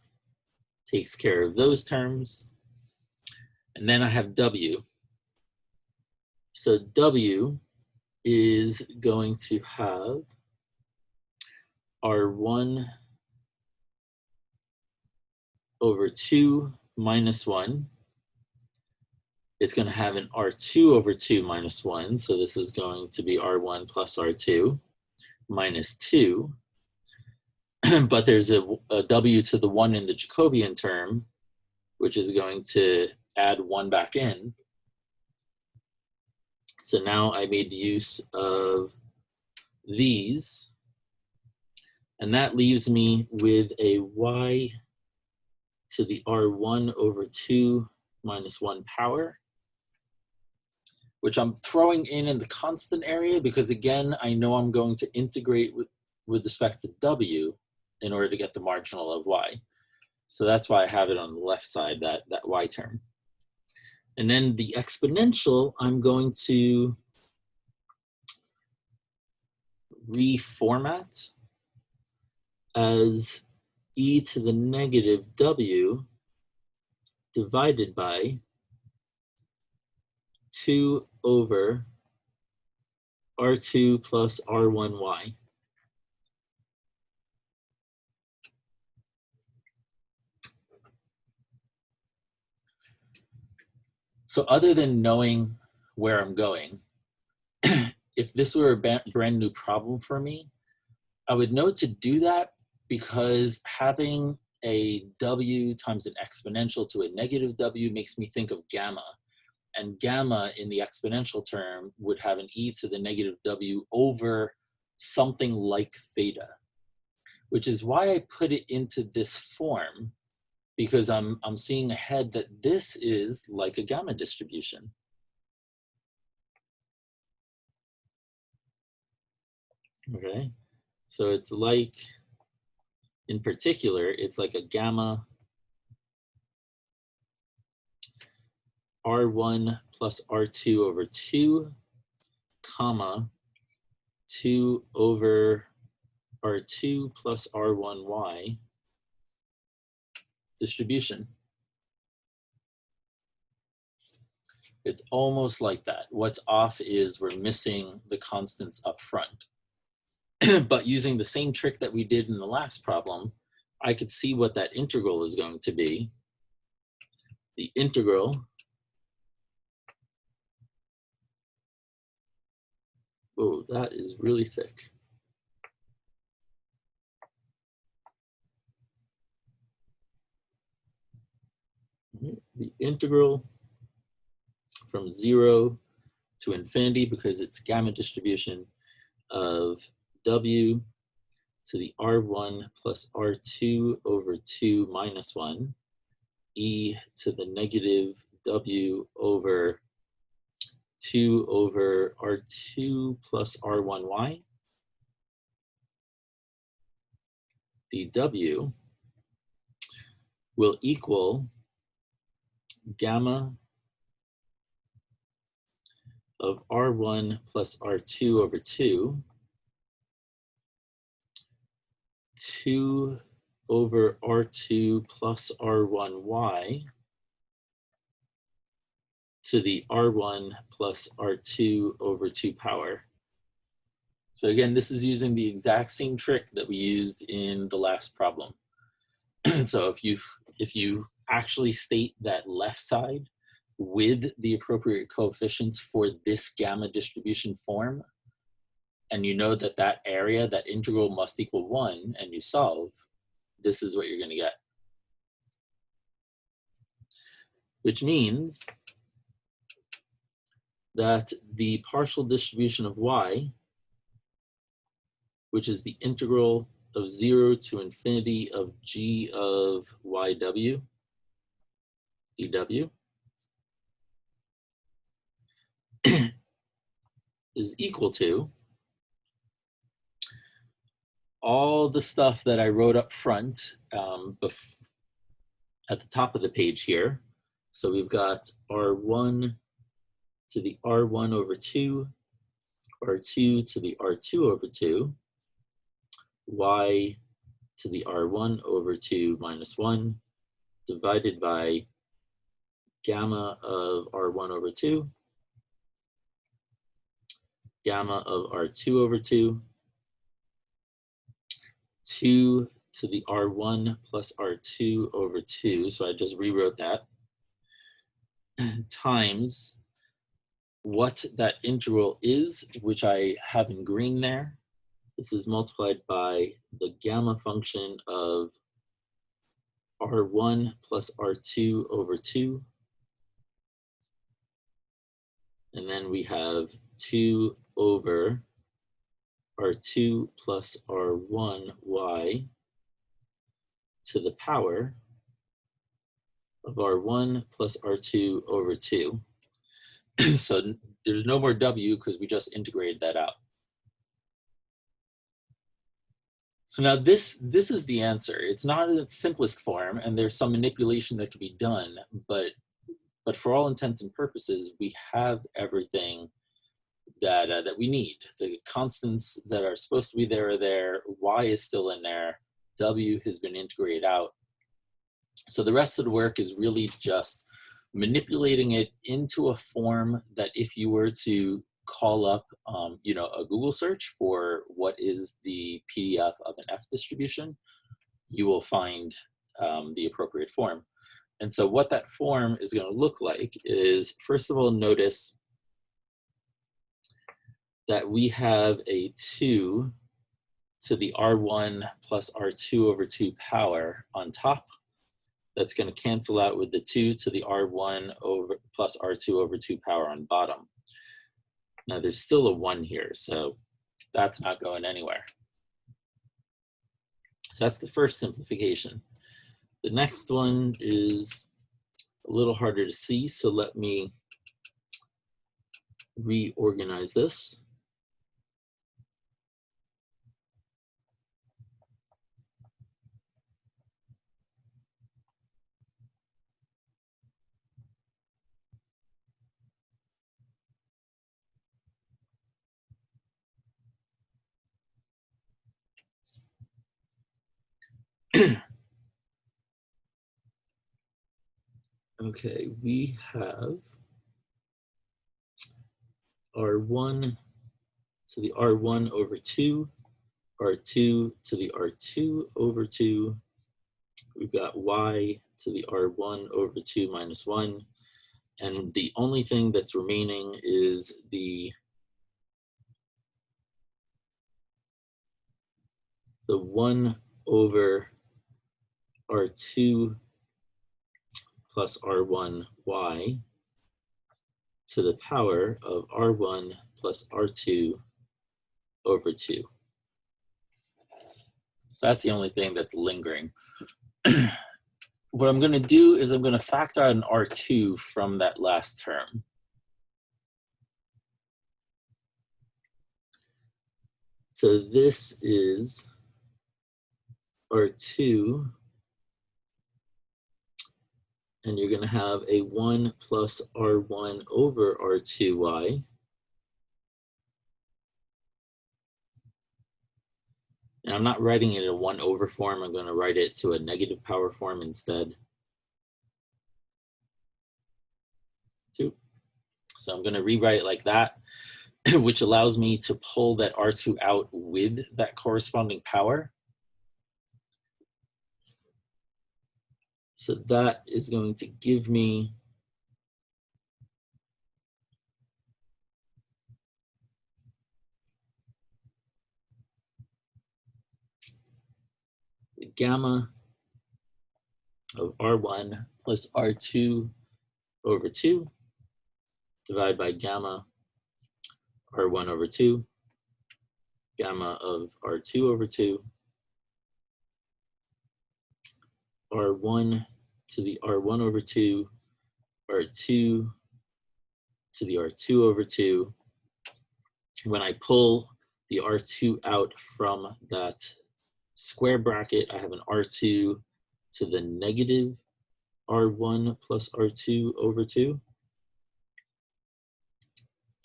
takes care of those terms. And then I have W. So W is going to have R1 over 2 minus 1. It's going to have an R2 over 2 minus 1. So this is going to be R1 plus R2 minus 2. But there's a W to the 1 in the Jacobian term, which is going to add 1 back in. So now I made use of these, and that leaves me with a Y to the R1 over 2 minus 1 power, which I'm throwing in the constant area because, again, I know I'm going to integrate with respect to W in order to get the marginal of Y. So that's why I have it on the left side, that Y term. And then the exponential, I'm going to reformat as e to the negative W divided by 2 over R2 plus R1Y. So other than knowing where I'm going, if this were a brand new problem for me, I would know to do that because having a W times an exponential to a negative W makes me think of gamma. And gamma in the exponential term would have an e to the negative W over something like theta, which is why I put it into this form, because I'm seeing ahead that this is like a gamma distribution. Okay, So it's like, in particular, it's like a gamma R1 plus R2 over 2, comma, 2 over R2 plus R1Y distribution. It's almost like that. What's off is we're missing the constants up front. But using the same trick that we did in the last problem, I could see what that integral is going to be. The integral, oh, that is really thick. The integral from 0 to infinity, because it's gamma distribution, of w to the r1 plus r2 over 2 minus 1, e to the negative w over 2 over r2 plus r1y, dw will equal gamma of r1 plus r2 over 2, 2 over r2 plus r1y to the r1 plus r2 over 2 power. So again, this is using the exact same trick that we used in the last problem. So if you actually state that left side with the appropriate coefficients for this gamma distribution form, and you know that that area, that integral must equal 1, and you solve, this is what you're going to get. Which means that the partial distribution of y, which is the integral of 0 to infinity of g of yw dw, is equal to all the stuff that I wrote up front at the top of the page here. So we've got r1 to the r1 over 2, r2 to the r2 over 2, y to the r1 over 2 minus 1, divided by gamma of r1 over 2, gamma of r2 over 2, 2 to the r1 plus r2 over 2, so I just rewrote that, times what that integral is, which I have in green there. This is multiplied by the gamma function of r1 plus r2 over 2. And then we have 2 over r2 plus r1y to the power of r1 plus r2 over 2. So there's no more w because we just integrated that out. So now this is the answer. It's not in its simplest form, and there's some manipulation that could be done, but for all intents and purposes, we have everything that that we need. The constants that are supposed to be there are there. Y is still in there. W has been integrated out. So the rest of the work is really just manipulating it into a form that if you were to call up, a Google search for what is the PDF of an F distribution, you will find the appropriate form. And so what that form is going to look like is, first of all, notice that we have a 2 to the r1 plus r2 over 2 power on top. That's going to cancel out with the 2 to the r1 over plus r2 over 2 power on bottom. Now there's still a 1 here, so that's not going anywhere. So that's the first simplification. The next one is a little harder to see, so let me reorganize this. Okay, we have R1 to the R1 over 2, R2 to the R2 over 2. We've got Y to the R1 over 2 minus 1. And the only thing that's remaining is the 1 over R2 plus R1Y to the power of R1 plus R2 over 2. So that's the only thing that's lingering. What I'm going to do is I'm going to factor out an R2 from that last term. So this is R2, and you're going to have a 1 plus R1 over R2Y. And I'm not writing it in a 1 over form. I'm going to write it to a negative power form instead. 2. So I'm going to rewrite it like that, which allows me to pull that R2 out with that corresponding power. So that is going to give me the gamma of R1 plus R2 over 2 divided by gamma R1 over 2, gamma of R2 over 2, R1 to the R1 over 2, R2 to the R2 over 2. When I pull the R2 out from that square bracket, I have an R2 to the negative R1 plus R2 over 2.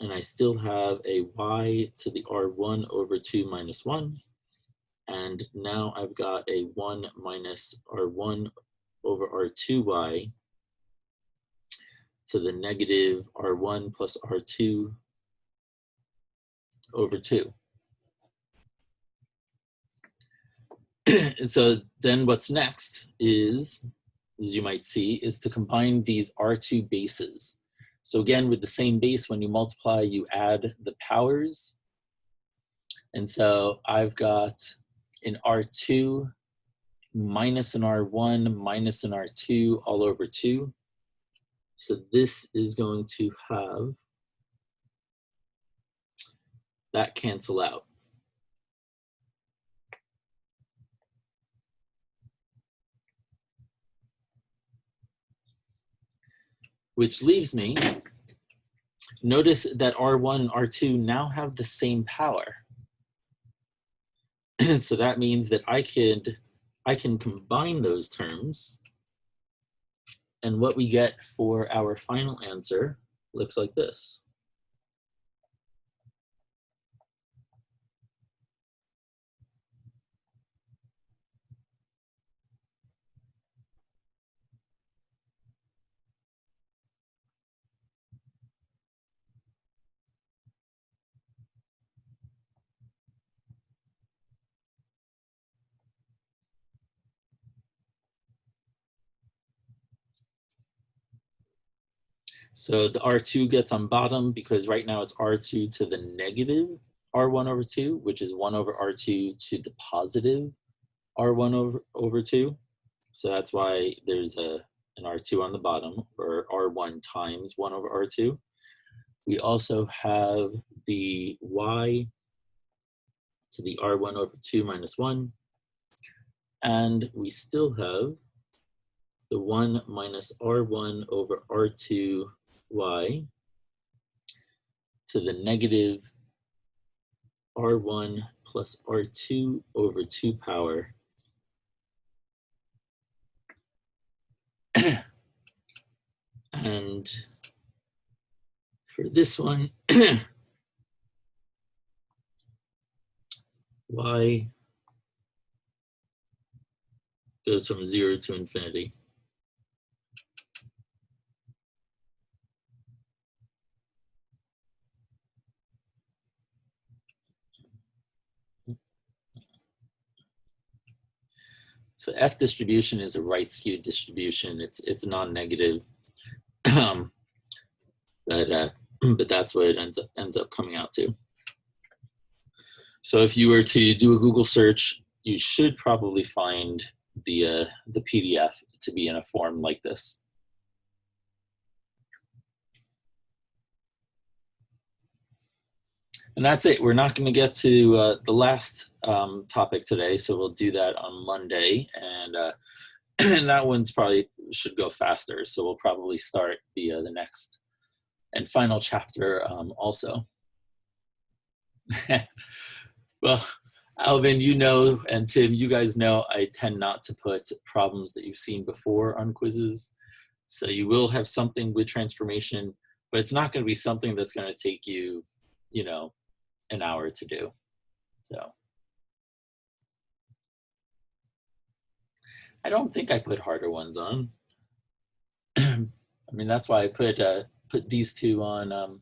And I still have a Y to the R1 over 2 minus 1. And now I've got a 1 minus R1 over R2Y to the negative R1 plus R2 over 2. And so then what's next is, as you might see, is to combine these R2 bases. So again, with the same base, when you multiply, you add the powers. And so I've got an R2 minus an R1 minus an R2 all over 2. So this is going to have that cancel out. Which leaves me, notice that R1 and R2 now have the same power. So that means that I can combine those terms, and what we get for our final answer looks like this. So the R2 gets on bottom because right now it's R2 to the negative R1 over 2, which is 1 over R2 to the positive R1 over 2. So that's why there's an R2 on the bottom, or R1 times 1 over R2. We also have the Y to the R1 over 2 minus 1. And we still have the 1 minus R1 over R2Y to the negative R1 plus R2 over 2 power. And for this one, Y Goes from 0 to infinity. So F distribution is a right skewed distribution. It's non-negative, but that's what it ends up coming out to. So if you were to do a Google search, you should probably find the PDF to be in a form like this. And that's it. We're not going to get to the last topic today, so we'll do that on Monday, and and that one's probably should go faster. So we'll probably start the next and final chapter also. Well, Alvin, you know, and Tim, you guys know I tend not to put problems that you've seen before on quizzes. So you will have something with transformation, but it's not going to be something that's going to take you, you know, an hour to do. So I don't think I put harder ones on. I mean, that's why I put these two on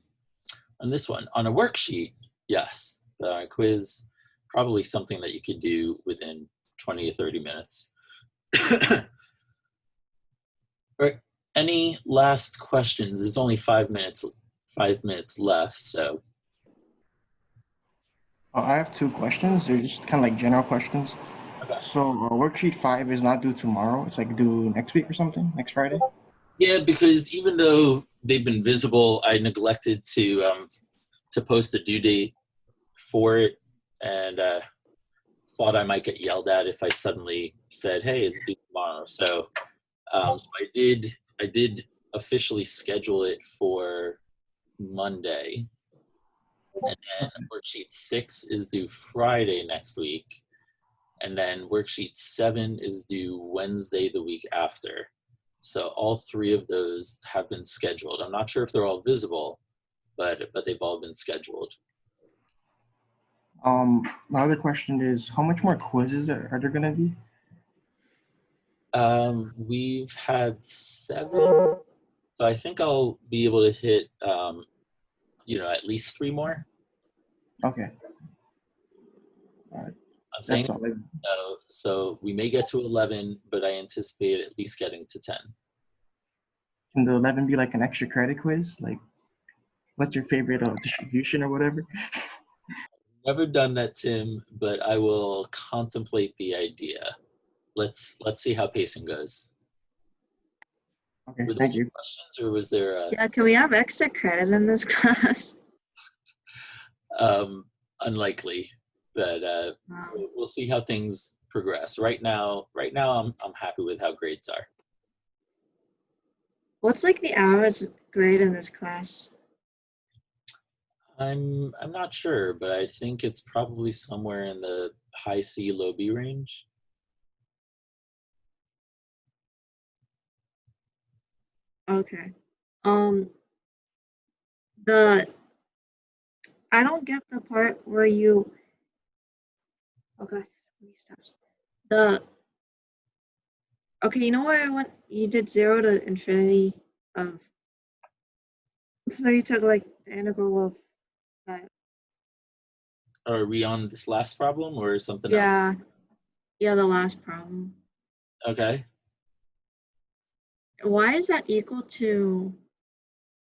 this one. On a worksheet, yes, but on a quiz, probably something that you could do within 20 or 30 minutes. All right. Any last questions? There's only 5 minutes left, so. I have 2 questions. They're just kind of like general questions. Okay. So worksheet 5 is not due tomorrow. It's like due next week or something, next Friday. Yeah, because even though they've been visible, I neglected to post a due date for it, and thought I might get yelled at if I suddenly said, "Hey, it's due tomorrow." So, so I did officially schedule it for Monday, and then worksheet 6 is due Friday next week, and then worksheet 7 is due Wednesday the week after. So all 3 of those have been scheduled. I'm not sure if they're all visible, but they've all been scheduled. My other question is, how much more quizzes are there going to be? We've had 7, so I think I'll be able to hit, you know, at least 3 more. Okay. All right. I'm saying That's all. so we may get to 11, but I anticipate at least getting to 10. Can the 11 be like an extra credit quiz? Like, what's your favorite distribution or whatever? Never done that, Tim, but I will contemplate the idea. Let's see how pacing goes. Okay, Were thank those you. questions, or was there a, Yeah, can we have extra credit in this class? unlikely, but Wow. we'll see how things progress. Right now I'm happy with how grades are. What's like the average grade in this class? I'm not sure, but I think it's probably somewhere in the high C, low B range. Okay. I don't get the part where you. Oh gosh, so many steps. Okay, you know where I went? You did 0 to infinity of. So you took like the integral of that. Are we on this last problem or something else? Yeah. Yeah, the last problem. Okay. Why is that equal to?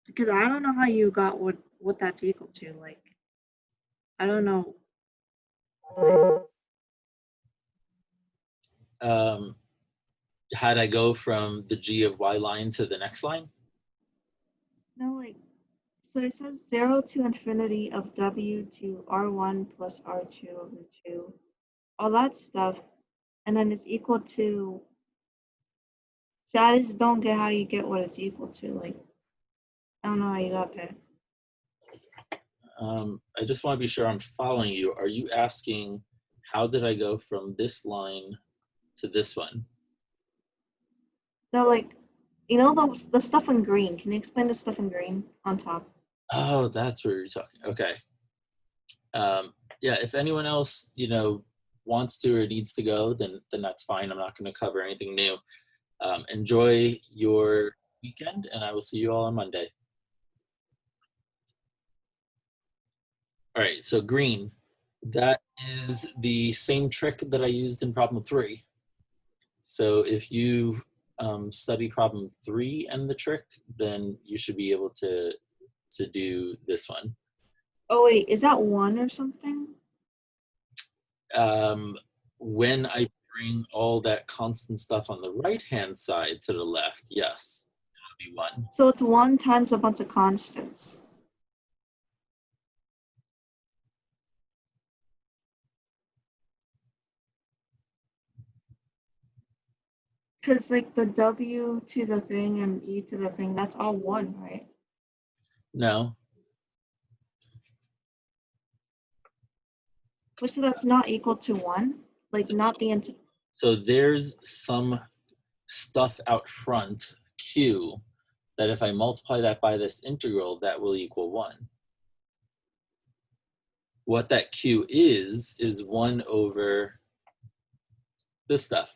Because I don't know how you got what that's equal to. Like, I don't know. How'd I go from the G of Y line to the next line? No, like, so it says 0 to infinity of W to R1 plus R2 over 2. All that stuff. And then it's equal to. So I just don't get how you get what it's equal to. Like, I don't know how you got that. I just want to be sure I'm following you. Are you asking how did I go from this line to this one? No, like, you know the stuff in green. Can you explain the stuff in green on top? Oh, that's where you're talking. Okay. Yeah, if anyone else, you know, wants to or needs to go, then that's fine. I'm not going to cover anything new. Enjoy your weekend, and I will see you all on Monday. All right, so green, that is the same trick that I used in problem 3. So if you study problem 3 and the trick, then you should be able to do this one. Oh wait, is that 1 or something? When I bring all that constant stuff on the right-hand side to the left, yes, it'll be 1. So it's 1 times a bunch of constants. Because like the W to the thing and E to the thing, that's all 1, right? No, But so that's not equal to 1? Like not the so there's some stuff out front, Q, that if I multiply that by this integral, that will equal 1. What that Q is 1 over this stuff.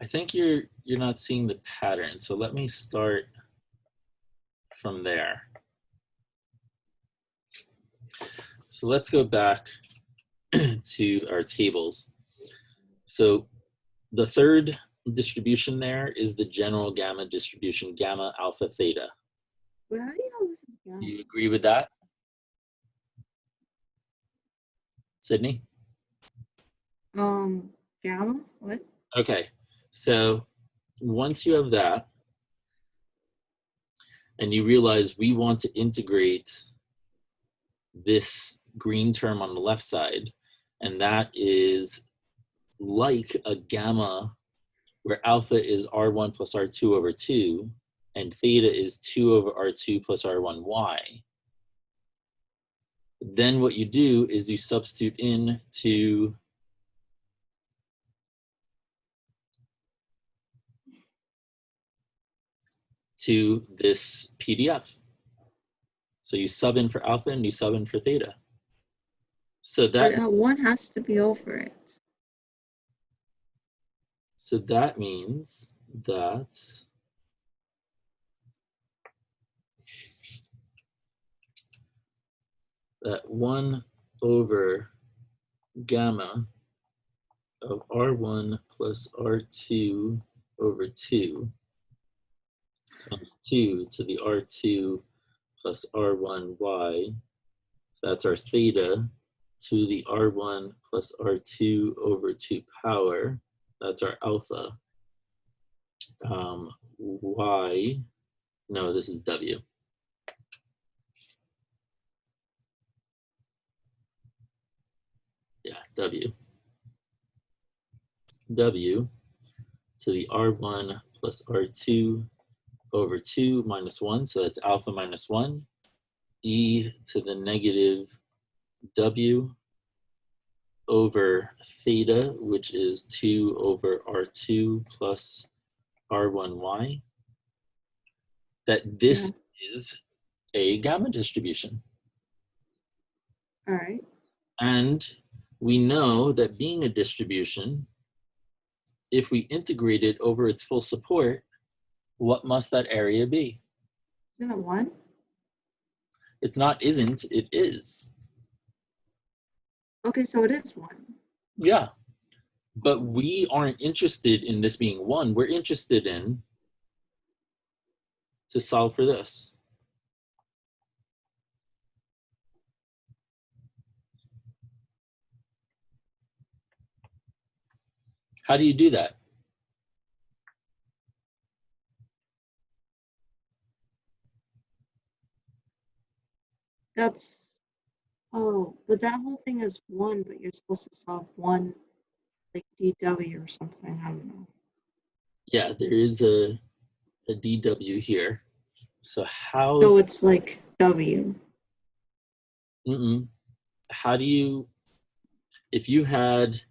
I think you're not seeing the pattern, so let me start from there. So let's go back to our tables. So the third distribution there is the general gamma distribution, gamma, alpha, theta. Well, how do you know this is gamma? Do you agree with that, Sydney? Gamma? What? Okay, so once you have that, and you realize we want to integrate this green term on the left side, and that is like a gamma where alpha is R1 plus R2 over 2, and theta is 2 over R2 plus R1y. Then what you do is you substitute in to this PDF. So you sub in for alpha and you sub in for theta. So that But 1 has to be over it. So that means that that 1 over gamma of R1 plus R2 over 2 times 2 to the R2 plus R1y. So that's our theta to the R1 plus R2 over 2 power. That's our alpha. Y, no, this is W. Yeah, W. W to the R1 plus R2 over 2 minus 1, so that's alpha minus 1. E to the negative W over theta, which is 2 over R2 plus R1y. That this is a gamma distribution. All right. And we know that being a distribution, if we integrate it over its full support, what must that area be? Isn't it 1? It's not isn't, it is. Okay, so it is 1. Yeah. But we aren't interested in this being 1. We're interested in to solve for this. How do you do that? That's, oh, but that whole thing is 1, but you're supposed to solve 1, like dW or something, I don't know. Yeah, there is a dW here. So how? So it's like W. How do you, if you had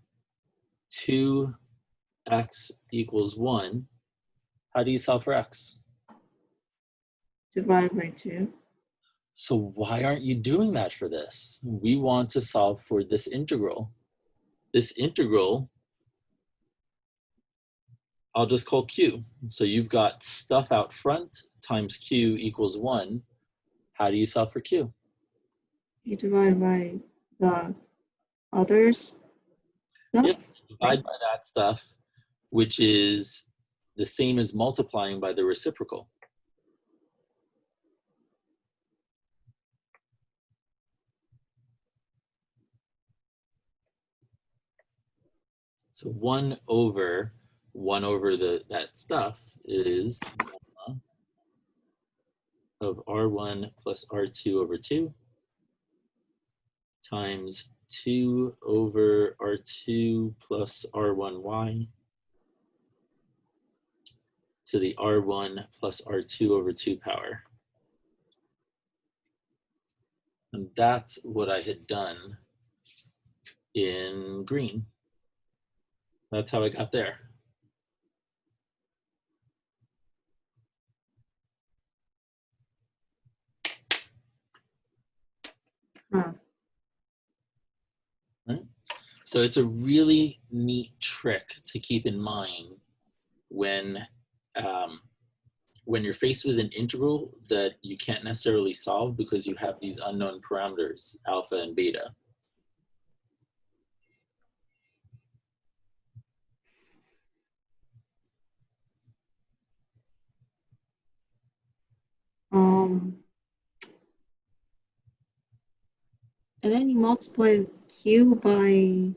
2 x equals 1, how do you solve for x? Divide by 2. So why aren't you doing that for this? We want to solve for this integral. This integral, I'll just call q. So you've got stuff out front times q equals 1. How do you solve for q? You divide by the others stuff. Yep, divide by that stuff, which is the same as multiplying by the reciprocal. So 1 over that stuff is of R1 plus R2 over 2 times 2 over R2 plus R1y to the R1 plus R2 over 2 power. And that's what I had done in green. That's how I got there. Huh. Right? So it's a really neat trick to keep in mind when you're faced with an integral that you can't necessarily solve because you have these unknown parameters, alpha and beta. And then you multiply q by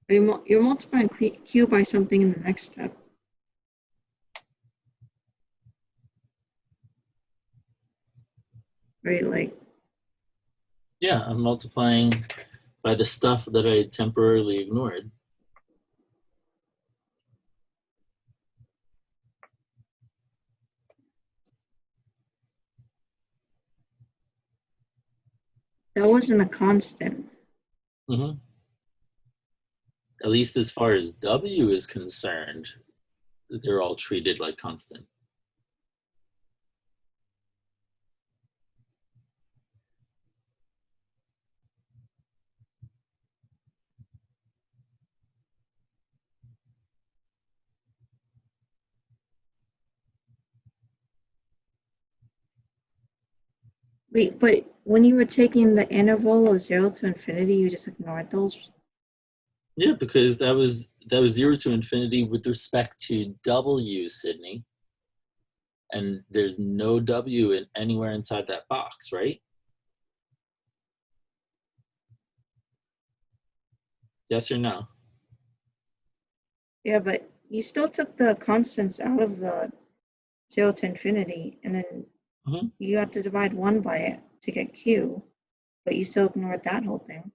you're multiplying q by something in the next step. Right, like, Yeah, I'm multiplying by the stuff that I temporarily ignored. that wasn't a constant. Mm-hmm. At least as far as W is concerned, they're all treated like constant. Wait, but when you were taking the interval of 0 to infinity, you just ignored those? Yeah, because that was 0 to infinity with respect to W, Sydney. And there's no W anywhere inside that box, right? Yes or no? Yeah, but you still took the constants out of the 0 to infinity, and then you had to divide 1 by it to get q, but you still ignored that whole thing.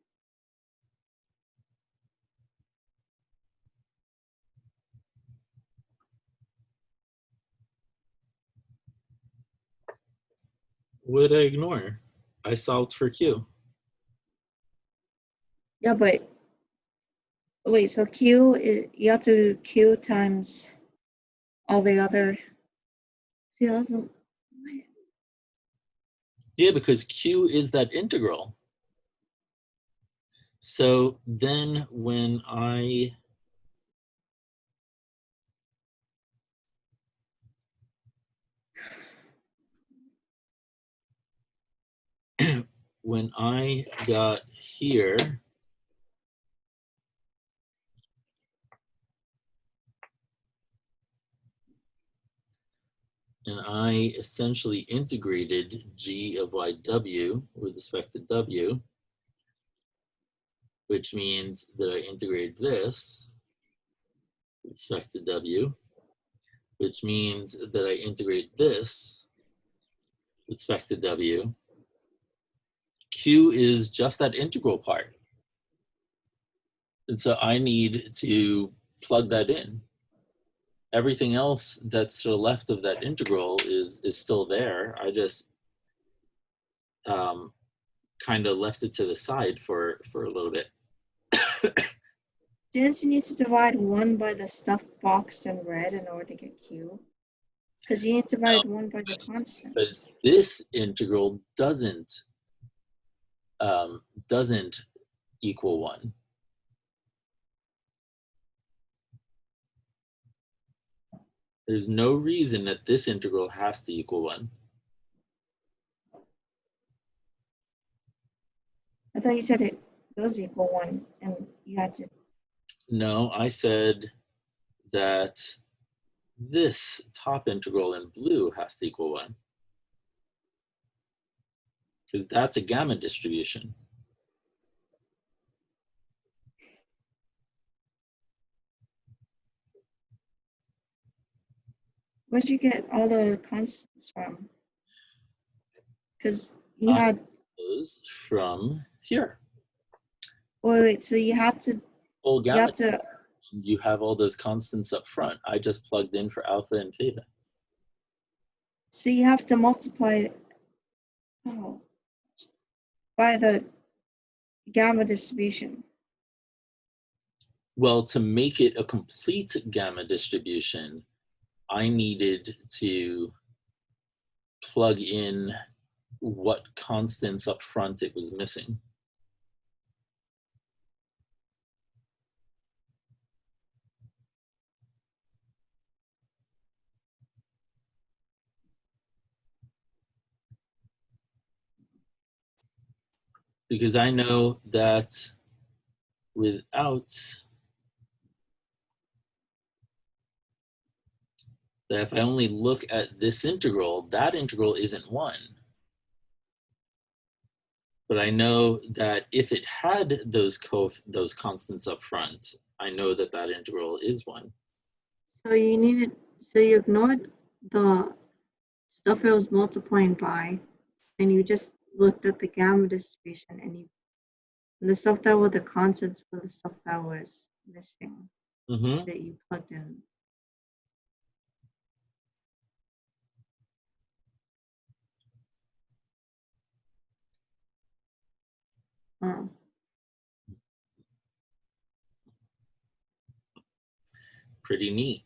What did I ignore? I solved for Q. Yeah, but wait, so q is, you have to do q times all the other. See, that's a, Yeah, because Q is that integral. So then when I when I got here, and I essentially integrated g of yw with respect to w, which means that I integrate this with respect to w, which means that I integrate this with respect to w. Q is just that integral part. And so I need to plug that in everything else that's to the left of that integral is still there. I just kind of left it to the side for a little bit. Didn't you need to divide 1 by the stuff boxed in red in order to get Q? Because you need to divide 1 by the constant. Because this integral doesn't equal 1. There's no reason that this integral has to equal 1. I thought you said it does equal 1, and you had to. No, I said that this top integral in blue has to equal 1. Because that's a gamma distribution. Where'd you get all the constants from? Because you had. Those from here. Wait, so you had to. Full You gamma. have to. You have all those constants up front. I just plugged in for alpha and theta. So you have to multiply. Oh. By the gamma distribution. Well, to make it a complete gamma distribution, I needed to plug in what constants up front it was missing. Because I know that without that, if I only look at this integral, that integral isn't 1. But I know that if it had those constants up front, I know that that integral is 1. So you ignored the stuff it was multiplying by, and you just looked at the gamma distribution, and the stuff that were the constants were the stuff that was missing that you plugged in. Oh. Pretty neat.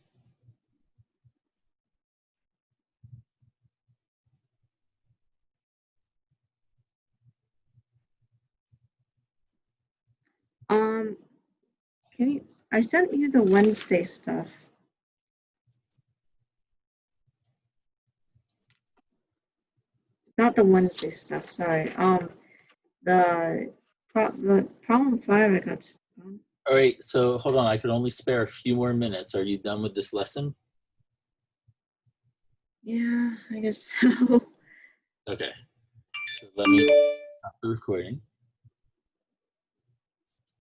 I sent you the Wednesday stuff. Not the Wednesday stuff, sorry. The problem 5 I got stuck on. All right, so hold on. I could only spare a few more minutes. Are you done with this lesson? Yeah, I guess so. Okay. So let me stop the recording.